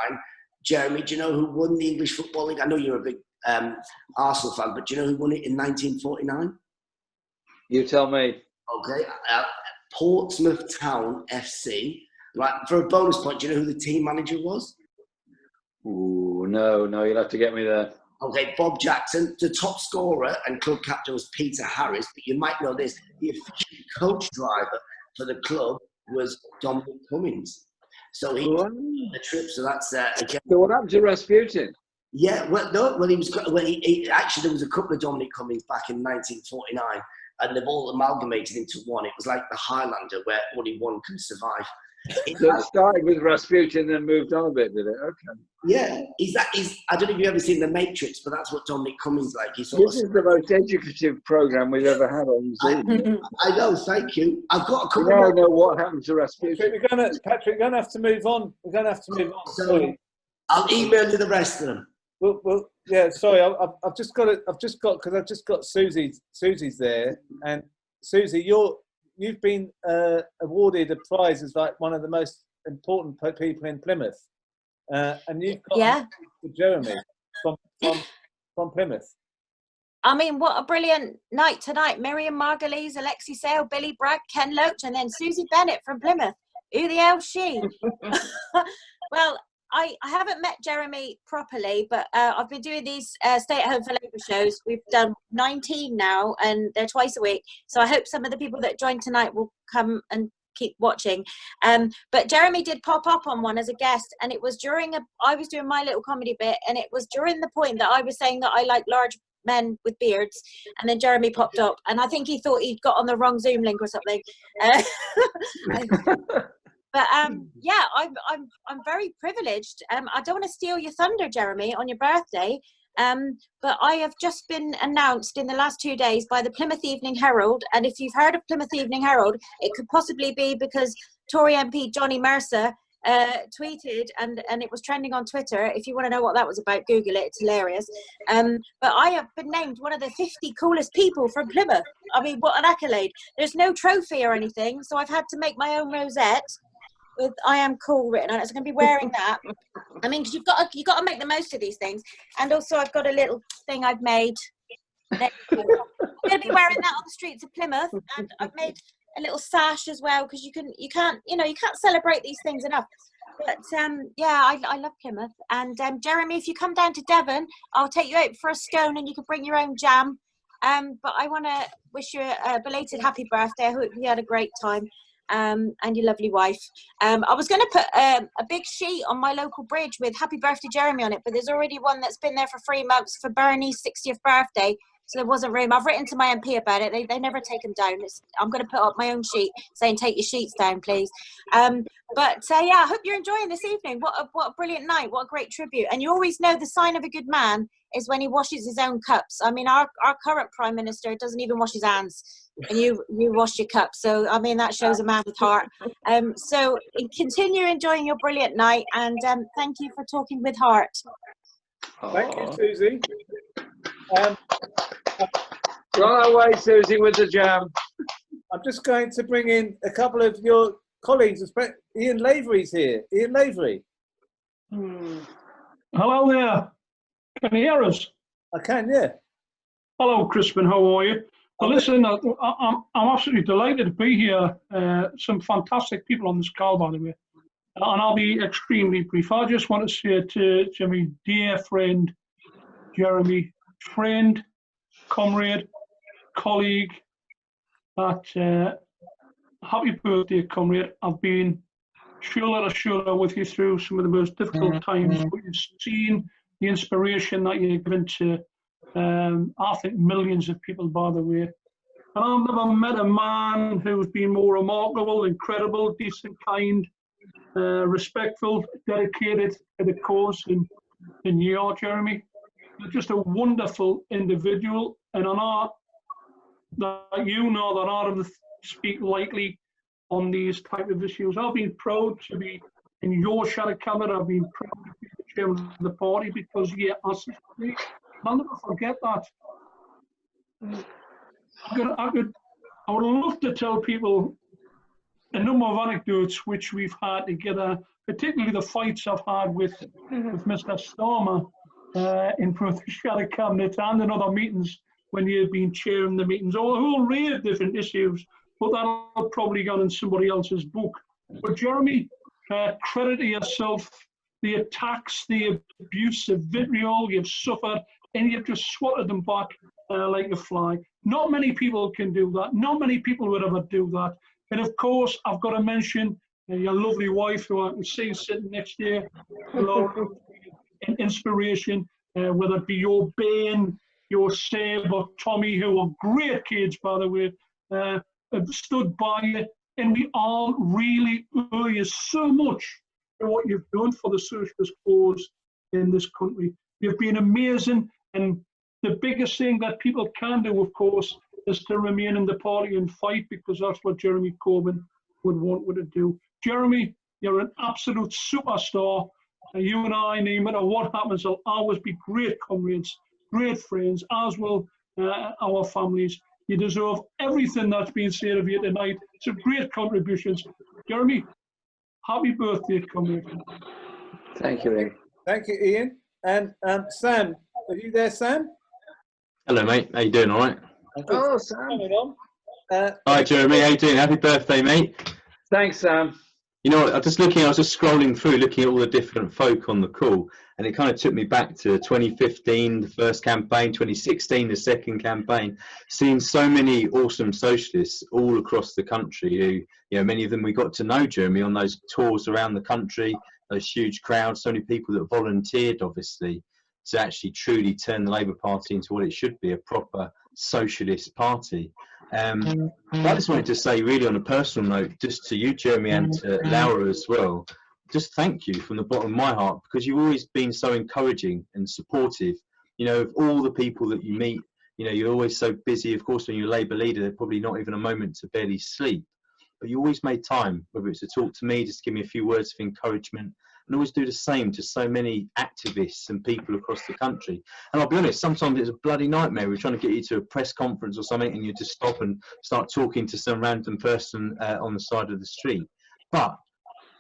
Jeremy, do you know who won the English Football League? I know you're a big Arsenal fan, but do you know who won it in 1949? You tell me. Okay, Portsmouth Town FC. Right, for a bonus point, do you know who the team manager was? Ooh, no, you'll have to get me there. Okay, Bob Jackson. The top scorer and club captain was Peter Harris, but you might know this. The official coach driver for the club was Dominic Cummings. So he took the trip. So that's again. So what happened to Rasputin? Yeah, he actually there was a couple of Dominic Cummings back in 1949, and they've all amalgamated into one. It was like the Highlander, where only one can survive. So it started with Rasputin, then moved on a bit, did it? Okay. Yeah, I don't know if you've ever seen The Matrix, but that's what Dominic Cummings like. This is the most educative program we've ever had on Zoom. I know, thank you. I've got a couple. We now know what happened to Rasputin. Patrick, we're going to have to move on. So I'll email you the rest of them. Well, yeah. Sorry, I've just got Suzy's there, and Suzy, you've been awarded a prize as like one of the most important people in Plymouth, and you've got Jeremy from Plymouth. I mean, what a brilliant night tonight. Miriam, Margolyes, Alexei, Sayle, Billy, Bragg, Ken Loach, and then Suzy Bennett from Plymouth. Who the hell's she? Well, I haven't met Jeremy properly, but I've been doing these Stay at Home for Labour shows. We've done 19 now, and they're twice a week. So I hope some of the people that joined tonight will come and keep watching. But Jeremy did pop up on one as a guest, and it was I was doing my little comedy bit, and it was during the point that I was saying that I like large men with beards, and then Jeremy popped up, and I think he thought he'd got on the wrong Zoom link or something. But yeah, I'm very privileged. I don't want to steal your thunder, Jeremy, on your birthday. But I have just been announced in the last 2 days by the Plymouth Evening Herald. And if you've heard of Plymouth Evening Herald, it could possibly be because Tory MP Johnny Mercer tweeted, and it was trending on Twitter. If you want to know what that was about, Google it. It's hilarious. But I have been named one of the 50 coolest people from Plymouth. I mean, what an accolade. There's no trophy or anything, so I've had to make my own rosette. with "I am cool" written on it. So I'm going to be wearing that. I mean, because you've got to make the most of these things. And also, I've got a little thing I've made. I'm going to be wearing that on the streets of Plymouth, and I've made a little sash as well, because you can't celebrate these things enough. But yeah, I love Plymouth. And Jeremy, if you come down to Devon, I'll take you out for a scone, and you can bring your own jam. But I want to wish you a belated happy birthday. I hope you had a great time, and your lovely wife. I was going to put a big sheet on my local bridge with "Happy Birthday, Jeremy" on it, but there's already one that's been there for 3 months for Bernie's 60th birthday. So there wasn't room. I've written to my MP about it. They never take them down. I'm going to put up my own sheet saying, "Take your sheets down, please." But yeah, I hope you're enjoying this evening. What a brilliant night. What a great tribute. And you always know the sign of a good man is when he washes his own cups. I mean, our current Prime Minister doesn't even wash his hands, and you wash your cups. So, I mean, that shows a man with heart. So continue enjoying your brilliant night, and thank you for talking with heart. Thank you, Suzy. Run away, Suzy, with the jam. I'm just going to bring in a couple of your colleagues. Ian Lavery's here. Ian Lavery. Hello there. Can you hear us? I can, yeah. Hello, Crispin. How are you? Well, listen, I'm absolutely delighted to be here. Some fantastic people on this call, by the way. And I'll be extremely brief. I just want to say to my dear friend, Jeremy, friend, comrade, colleague, that happy birthday, comrade. I've been shoulder to shoulder with you through some of the most difficult times, but you've seen the inspiration that you're given to, I think, millions of people, by the way. And I've never met a man who's been more remarkable, incredible, decent, kind, respectful, dedicated to the cause than you are, Jeremy. You're just a wonderful individual, and I know that you know that I don't speak lightly on these type of issues. I've been proud to be in your shadow cabinet. I've been proud to be the chairman of the party because you asked me. I'll never forget that. I would love to tell people a number of anecdotes which we've had together, particularly the fights I've had with Mr. Stormer in front of the shadow cabinet and in other meetings when you've been chairing the meetings, or a whole array of different issues, but that'll probably go in somebody else's book. But Jeremy, credit to yourself, the attacks, the abuse, the vitriol you've suffered, and you've just swatted them back like a fly. Not many people can do that. Not many people would ever do that. And of course, I've got to mention your lovely wife, who I can see sitting next to you, Laura, an inspiration, whether it be your Bane, your Save, or Tommy, who are great kids, by the way, have stood by you. And we all really owe you so much for what you've done for the socialist cause in this country. You've been amazing, and the biggest thing that people can do, of course, is to remain in the party and fight, because that's what Jeremy Corbyn would want you to do. Jeremy, you're an absolute superstar. You and I, no matter what happens, will always be great comrades, great friends, as will our families. You deserve everything that's been said of you tonight. Some great contributions. Jeremy, happy birthday, comrade. Thank you, Ian. Thank you, Ian. And Sam, are you there, Sam? Hello, mate. How you doing? All right? Oh, Sam. Hi, Jeremy. How you doing? Happy birthday, mate. Thanks, Sam. You know, I was just scrolling through, looking at all the different folk on the call, and it kind of took me back to 2015, the first campaign, 2016, the second campaign, seeing so many awesome socialists all across the country who, you know, many of them we got to know, Jeremy, on those tours around the country, those huge crowds, so many people that volunteered, obviously, to actually truly turn the Labour Party into what it should be, a proper socialist party. I just wanted to say, really on a personal note, just to you, Jeremy, and to Laura as well, just thank you from the bottom of my heart, because you've always been so encouraging and supportive, you know, of all the people that you meet. You know, you're always so busy. Of course, when you're a Labour leader, there's probably not even a moment to barely sleep, but you always made time, whether it's to talk to me, just to give me a few words of encouragement, and always do the same to so many activists and people across the country. And I'll be honest, sometimes it's a bloody nightmare. We're trying to get you to a press conference or something, and you just stop and start talking to some random person on the side of the street. But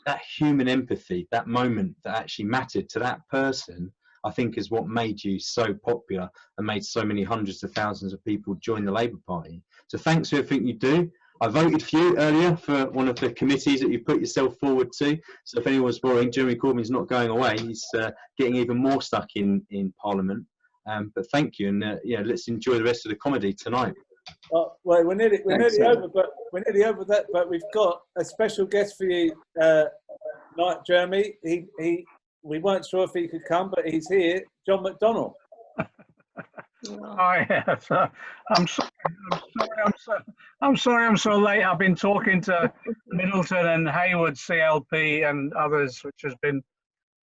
that human empathy, that moment that actually mattered to that person, I think is what made you so popular and made so many hundreds of thousands of people join the Labour Party. So thanks for everything you do. I voted for you earlier for one of the committees that you put yourself forward to. So if anyone's worrying, Jeremy Corbyn's not going away. He's getting even more stuck in Parliament. But thank you, and yeah, let's enjoy the rest of the comedy tonight. Well, we're nearly over, but we've got a special guest for you tonight, Jeremy. We weren't sure if he could come, but he's here, John McDonnell. Oh yes, I'm sorry I'm so late. I've been talking to Middleton and Hayward CLP and others, which has been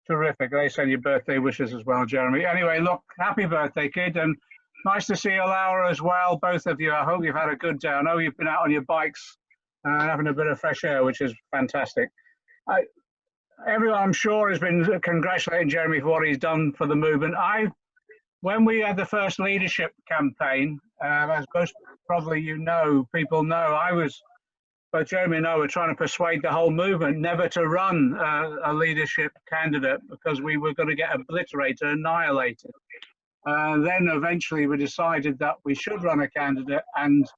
terrific. They send you birthday wishes as well, Jeremy. Anyway, look, happy birthday, kid, and nice to see you, Laura, as well. Both of you. I hope you've had a good day. I know you've been out on your bikes having a bit of fresh air, which is fantastic. Everyone, I'm sure, has been congratulating Jeremy for what he's done for the movement. When we had the first leadership campaign, as most probably people know, both Jeremy and I were trying to persuade the whole movement never to run a leadership candidate because we were going to get obliterated, annihilated. Then eventually we decided that we should run a candidate, and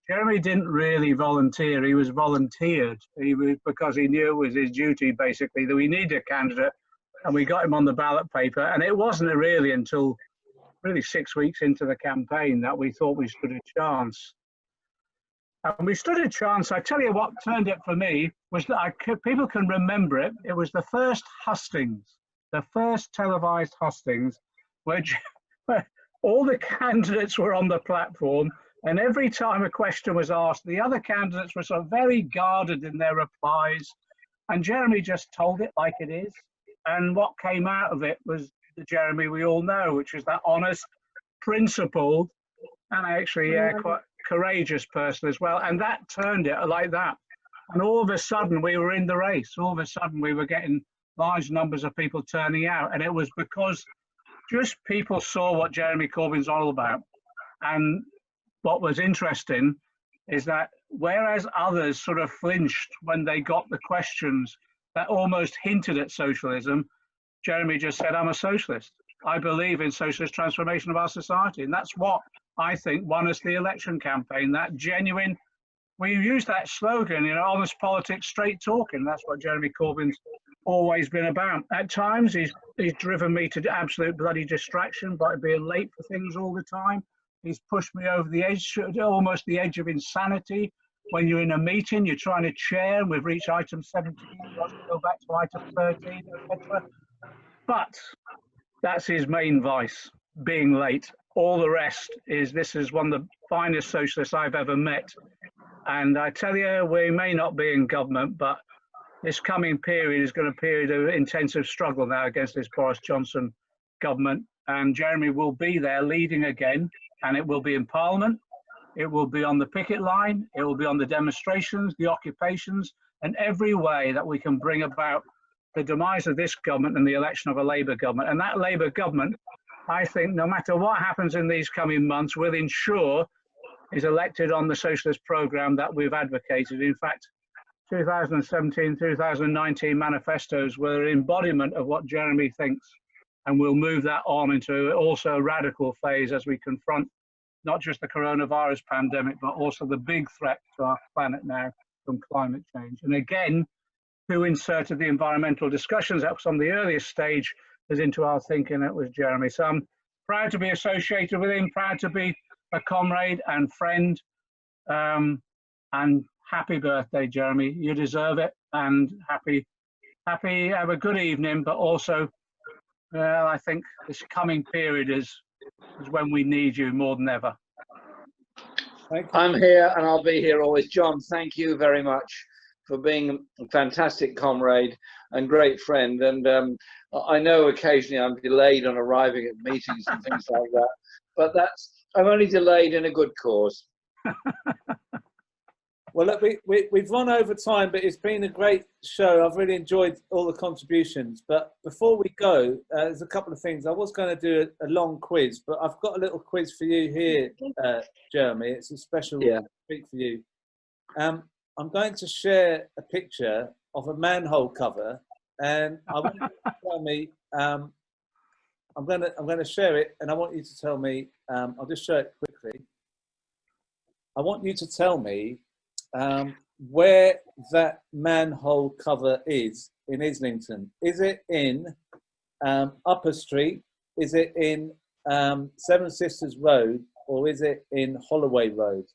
Jeremy didn't really volunteer, he was volunteered. Because he knew it was his duty, basically, that we needed a candidate, and we got him on the ballot paper. And it wasn't really until 6 weeks into the campaign that we thought we stood a chance. And we stood a chance. I tell you what turned it for me was that people can remember it. It was the first hustings, the first televised hustings, where all the candidates were on the platform, and every time a question was asked, the other candidates were sort of very guarded in their replies, and Jeremy just told it like it is. And what came out of it was the Jeremy we all know, which is that honest, principled, and actually quite courageous person as well. And that turned it like that. And all of a sudden we were in the race. All of a sudden we were getting large numbers of people turning out. And it was because just people saw what Jeremy Corbyn's all about. And what was interesting is that whereas others sort of flinched when they got the questions that almost hinted at socialism, Jeremy just said, I'm a socialist. I believe in socialist transformation of our society. And that's what I think won us the election campaign, that genuine, we used that slogan, honest politics, straight talking. That's what Jeremy Corbyn's always been about. At times, he's driven me to absolute bloody distraction by being late for things all the time. He's pushed me over the edge, almost the edge of insanity. When you're in a meeting, you're trying to chair, and we've reached item 17, you want to go back to item 13, etc. But that's his main vice, being late. All the rest this is one of the finest socialists I've ever met. And I tell you, we may not be in government, but this coming period is going to be a period of intensive struggle now against this Boris Johnson government. And Jeremy will be there leading again, and it will be in Parliament. It will be on the picket line. It will be on the demonstrations, the occupations, and every way that we can bring about the demise of this government and the election of a Labour government. And that Labour government, I think, no matter what happens in these coming months, will ensure is elected on the socialist programme that we've advocated. In fact, 2017, 2019 manifestos were an embodiment of what Jeremy thinks, and we'll move that on into also a radical phase as we confront not just the coronavirus pandemic, but also the big threat to our planet now from climate change. And again, who inserted the environmental discussions at some of the earliest stage into our thinking, it was Jeremy. So I'm proud to be associated with him, proud to be a comrade and friend, and happy birthday, Jeremy. You deserve it, and happy, have a good evening, but also, I think this coming period is when we need you more than ever. I'm here and I'll be here always. John, thank you very much for being a fantastic comrade and great friend. And I know occasionally I'm delayed on arriving at meetings and things like that, but I'm only delayed in a good cause. Well, look, we've run over time, but it's been a great show. I've really enjoyed all the contributions. But before we go, there's a couple of things. I was going to do a long quiz, but I've got a little quiz for you here, Jeremy. It's a special treat for you. I'm going to share a picture of a manhole cover, and I want you to tell me. I'm gonna share it, and I want you to tell me. I'll just show it quickly. I want you to tell me where that manhole cover is in Islington. Is it in Upper Street? Is it in Seven Sisters Road, or is it in Holloway Road?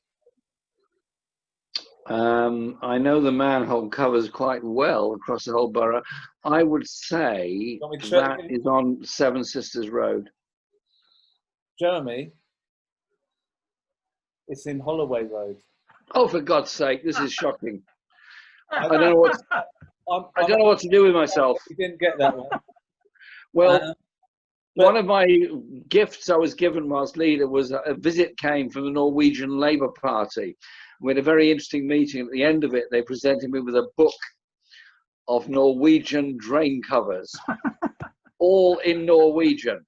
I know the manhole covers quite well across the whole borough. I would say that is on Seven Sisters Road. Jeremy, it's in Holloway Road. Oh, for God's sake, this is shocking. I don't know what I don't know what to do with myself. You didn't get that one. Well, one of my gifts I was given whilst leader was a visit came from the Norwegian Labour Party. We had a very interesting meeting. At the end of it, they presented me with a book of Norwegian drain covers, all in Norwegian.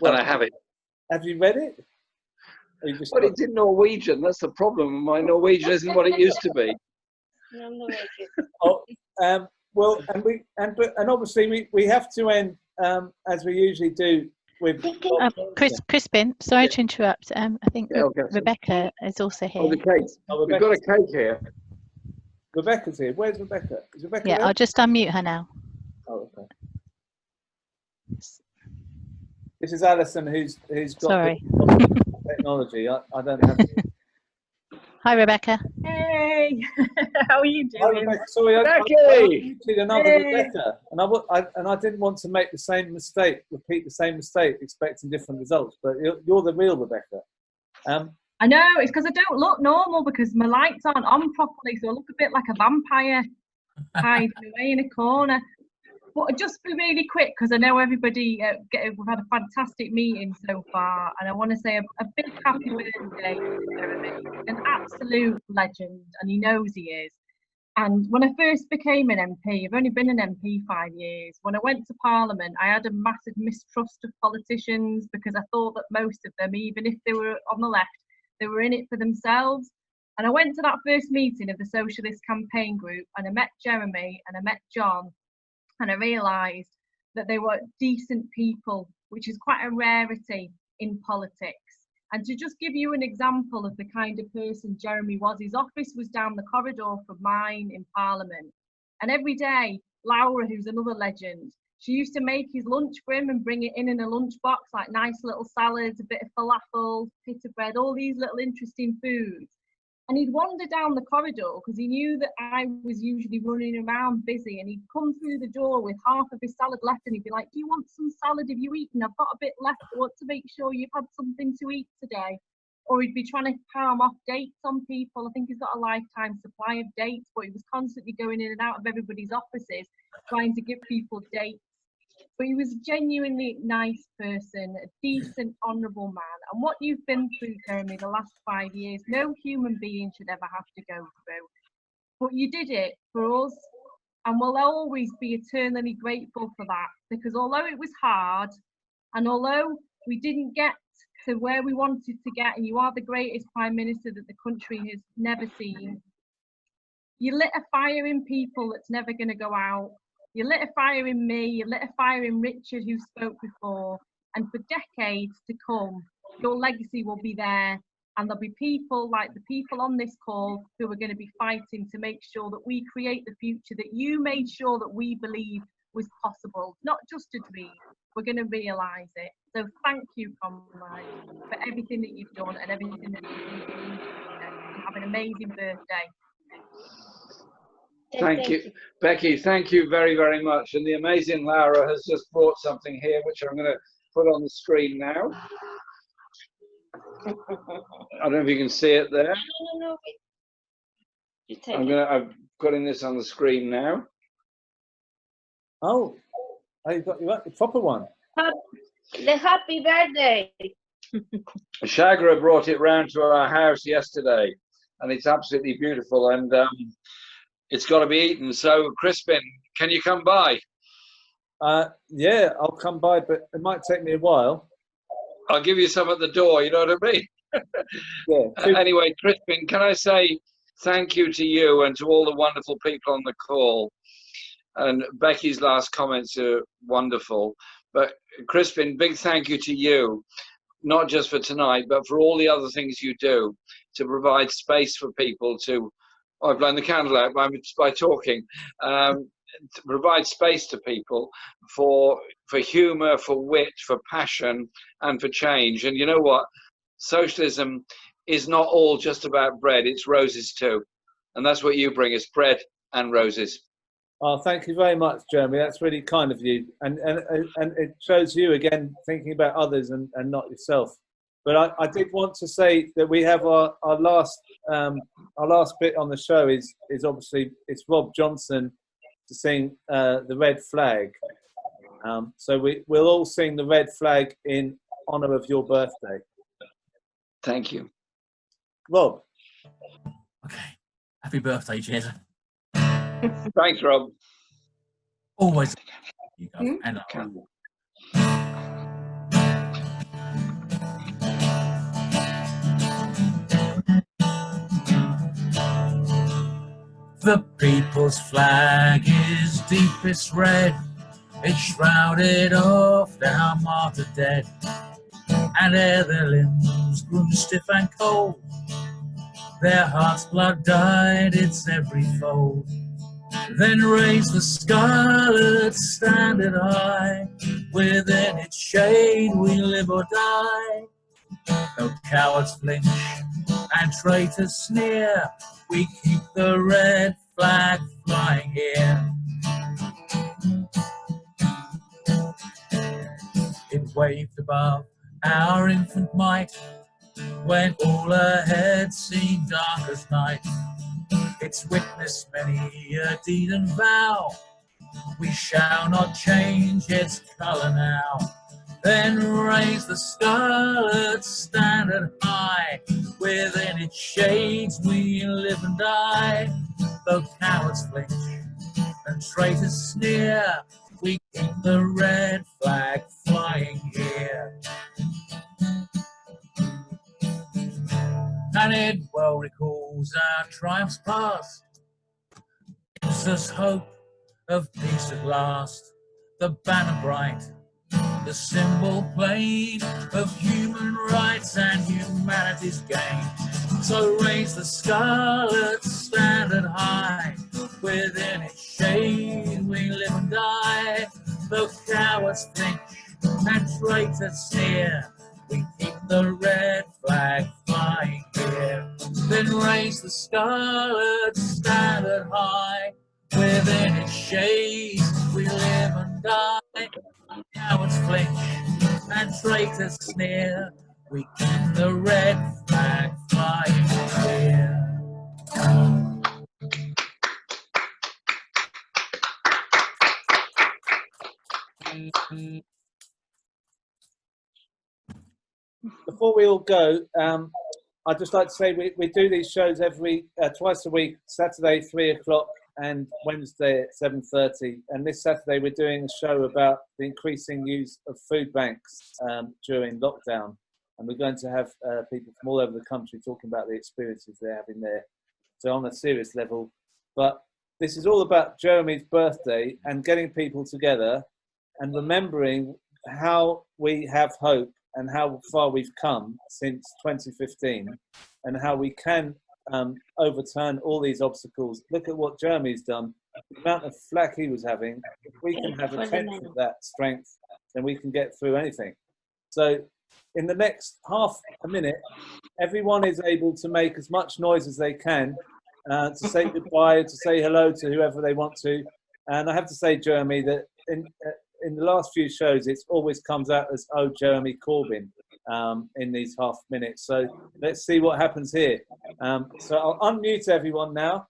Well, and I have it. Have you read it? But it's in Norwegian. That's the problem. My Norwegian isn't what it used to be. Well, and obviously we have to end as we usually do with Crispin. Sorry to interrupt. I think Rebecca is also here. Oh, the cake. We've got a cake here. Rebecca's here. Where's Rebecca? Is Rebecca Yeah, there? I'll just unmute her now. Oh, okay. This is Alison, who's got Sorry. technology. I don't have. Hi, Rebecca. Hey, how are you doing? Hi, Rebecca. Sorry, I muted another Rebecca, and I didn't want to make the same mistake, repeat the same mistake, expecting different results. But you're the real Rebecca. I know, it's because I don't look normal because my lights aren't on properly, so I look a bit like a vampire hiding away in a corner. But just be really quick because I know everybody, we've had a fantastic meeting so far, and I want to say a big happy birthday to Jeremy, an absolute legend, and he knows he is. And when I first became an MP, I've only been an MP 5 years. When I went to Parliament, I had a massive mistrust of politicians because I thought that most of them, even if they were on the left, they were in it for themselves. And I went to that first meeting of the Socialist Campaign Group, and I met Jeremy and I met John. And I realised that they were decent people, which is quite a rarity in politics. And to just give you an example of the kind of person Jeremy was, his office was down the corridor from mine in Parliament. And every day, Laura, who's another legend, she used to make his lunch for him and bring it in a lunchbox, like nice little salads, a bit of falafel, pita bread, all these little interesting foods. And he'd wander down the corridor because he knew that I was usually running around busy, and he'd come through the door with half of his salad left, and he'd be like, "Do you want some salad? Have you eaten? I've got a bit left. I want to make sure you've had something to eat today." Or he'd be trying to palm off dates on people. I think he's got a lifetime supply of dates, but he was constantly going in and out of everybody's offices trying to give people dates. But he was a genuinely nice person, a decent, honourable man. And what you've been through, Jeremy, the last 5 years, no human being should ever have to go through. But you did it for us, and we'll always be eternally grateful for that. Because although it was hard, and although we didn't get to where we wanted to get, and you are the greatest Prime Minister that the country has never seen, you lit a fire in people that's never going to go out. You lit a fire in me, you lit a fire in Richard, who spoke before, and for decades to come, your legacy will be there, and there'll be people like the people on this call who are going to be fighting to make sure that we create the future that you made sure that we believed was possible, not just a dream. We're going to realise it. So thank you, comrade, for everything that you've done and everything that you've been doing. Have an amazing birthday. Thank you, Becky. Thank you very, very much. And the amazing Laura has just brought something here, which I'm going to put on the screen now. I don't know if you can see it there. No. I'm putting this on the screen now. Oh, you got the proper one. The happy birthday. Shagra brought it round to our house yesterday, and it's absolutely beautiful. And it's got to be eaten. So, Crispin, can you come by? Yeah, I'll come by, but it might take me a while. I'll give you some at the door, you know what I mean? Yeah. Anyway, Crispin, can I say thank you to you and to all the wonderful people on the call. And Becky's last comments are wonderful. But Crispin, big thank you to you, not just for tonight, but for all the other things you do to provide space for people to, I've blown the candle out by talking, to provide space to people for humour, for wit, for passion, and for change. And you know what? Socialism is not all just about bread, it's roses too. And that's what you bring us, bread and roses. Oh, thank you very much, Jeremy. That's really kind of you. And it shows you, again, thinking about others and not yourself. But I did want to say that we have our last bit on the show is obviously, it's Rob Johnson to sing the Red Flag. So we'll all sing the Red Flag in honour of your birthday. Thank you. Rob. Okay. Happy birthday, Jez. Thanks, Rob. Always. You go. And the people's flag is deepest red. It's shrouded off their martyr dead, and ere their limbs grew stiff and cold, their heart's blood dyed its every fold. Then raised the scarlet standard high, within its shade we live or die. No cowards flinch and traitors sneer, we keep the red flag flying here. It waved above our infant might, when all ahead seemed dark as night. It's witnessed many a deed and vow, we shall not change its colour now. Then raise the scarlet standard high, within its shades we live and die. Though cowards flinch and traitors sneer, we keep the red flag flying here. And it well recalls our triumphs past, gives us hope of peace at last. The banner bright, the symbol plain of human rights and humanity's gain. So raise the scarlet standard high, within its shade we live and die. Though cowards flinch and traitors sneer, we keep the red flag flying here. Then raise the scarlet standard high, within its shades we live and die. Cowards flinch and traitors sneer, we keep the red flag flying here. Before we all go, I'd just like to say we do these shows every twice a week, Saturday 3 o'clock and Wednesday at 7:30. And this Saturday we're doing a show about the increasing use of food banks during lockdown. And we're going to have people from all over the country talking about the experiences they're having there. So on a serious level. But this is all about Jeremy's birthday and getting people together and remembering how we have hope and how far we've come since 2015 and how we can overturn all these obstacles. Look at what Jeremy's done. The amount of flack he was having, if we can have a tenth of that strength, then we can get through anything. So in the next half a minute, everyone is able to make as much noise as they can to say goodbye, to say hello to whoever they want to. And I have to say, Jeremy, that in the last few shows, it always comes out as, oh, Jeremy Corbyn in these half minutes. So let's see what happens here. So I'll unmute everyone now.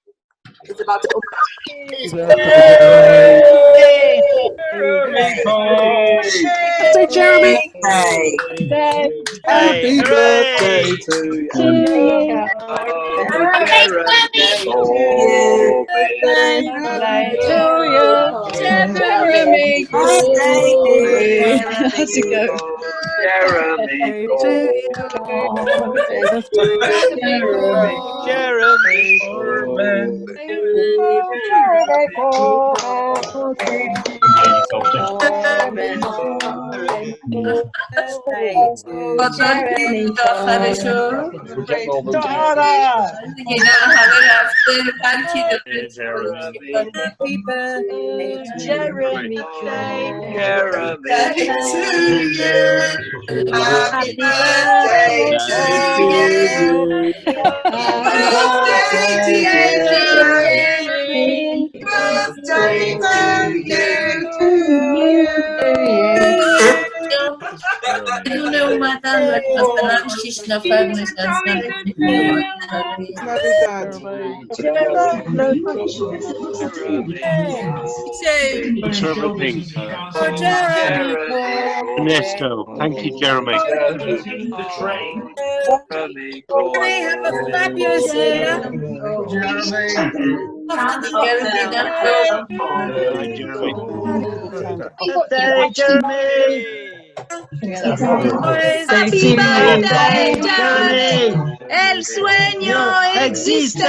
It's about to Say Jeremy. Happy birthday to you. Happy birthday to you. Jeremy. How's it go? Jeremy Happy birthday to you. Happy birthday, dear Jeremy. Birthday to you. Ile umatanga tunastarabishish na farne Ernesto, thank you, Jeremy. They have a fabulous year. Happy birthday, Jeremy. El sueño existe.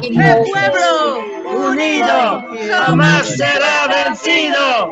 El pueblo unido jamás será vencido.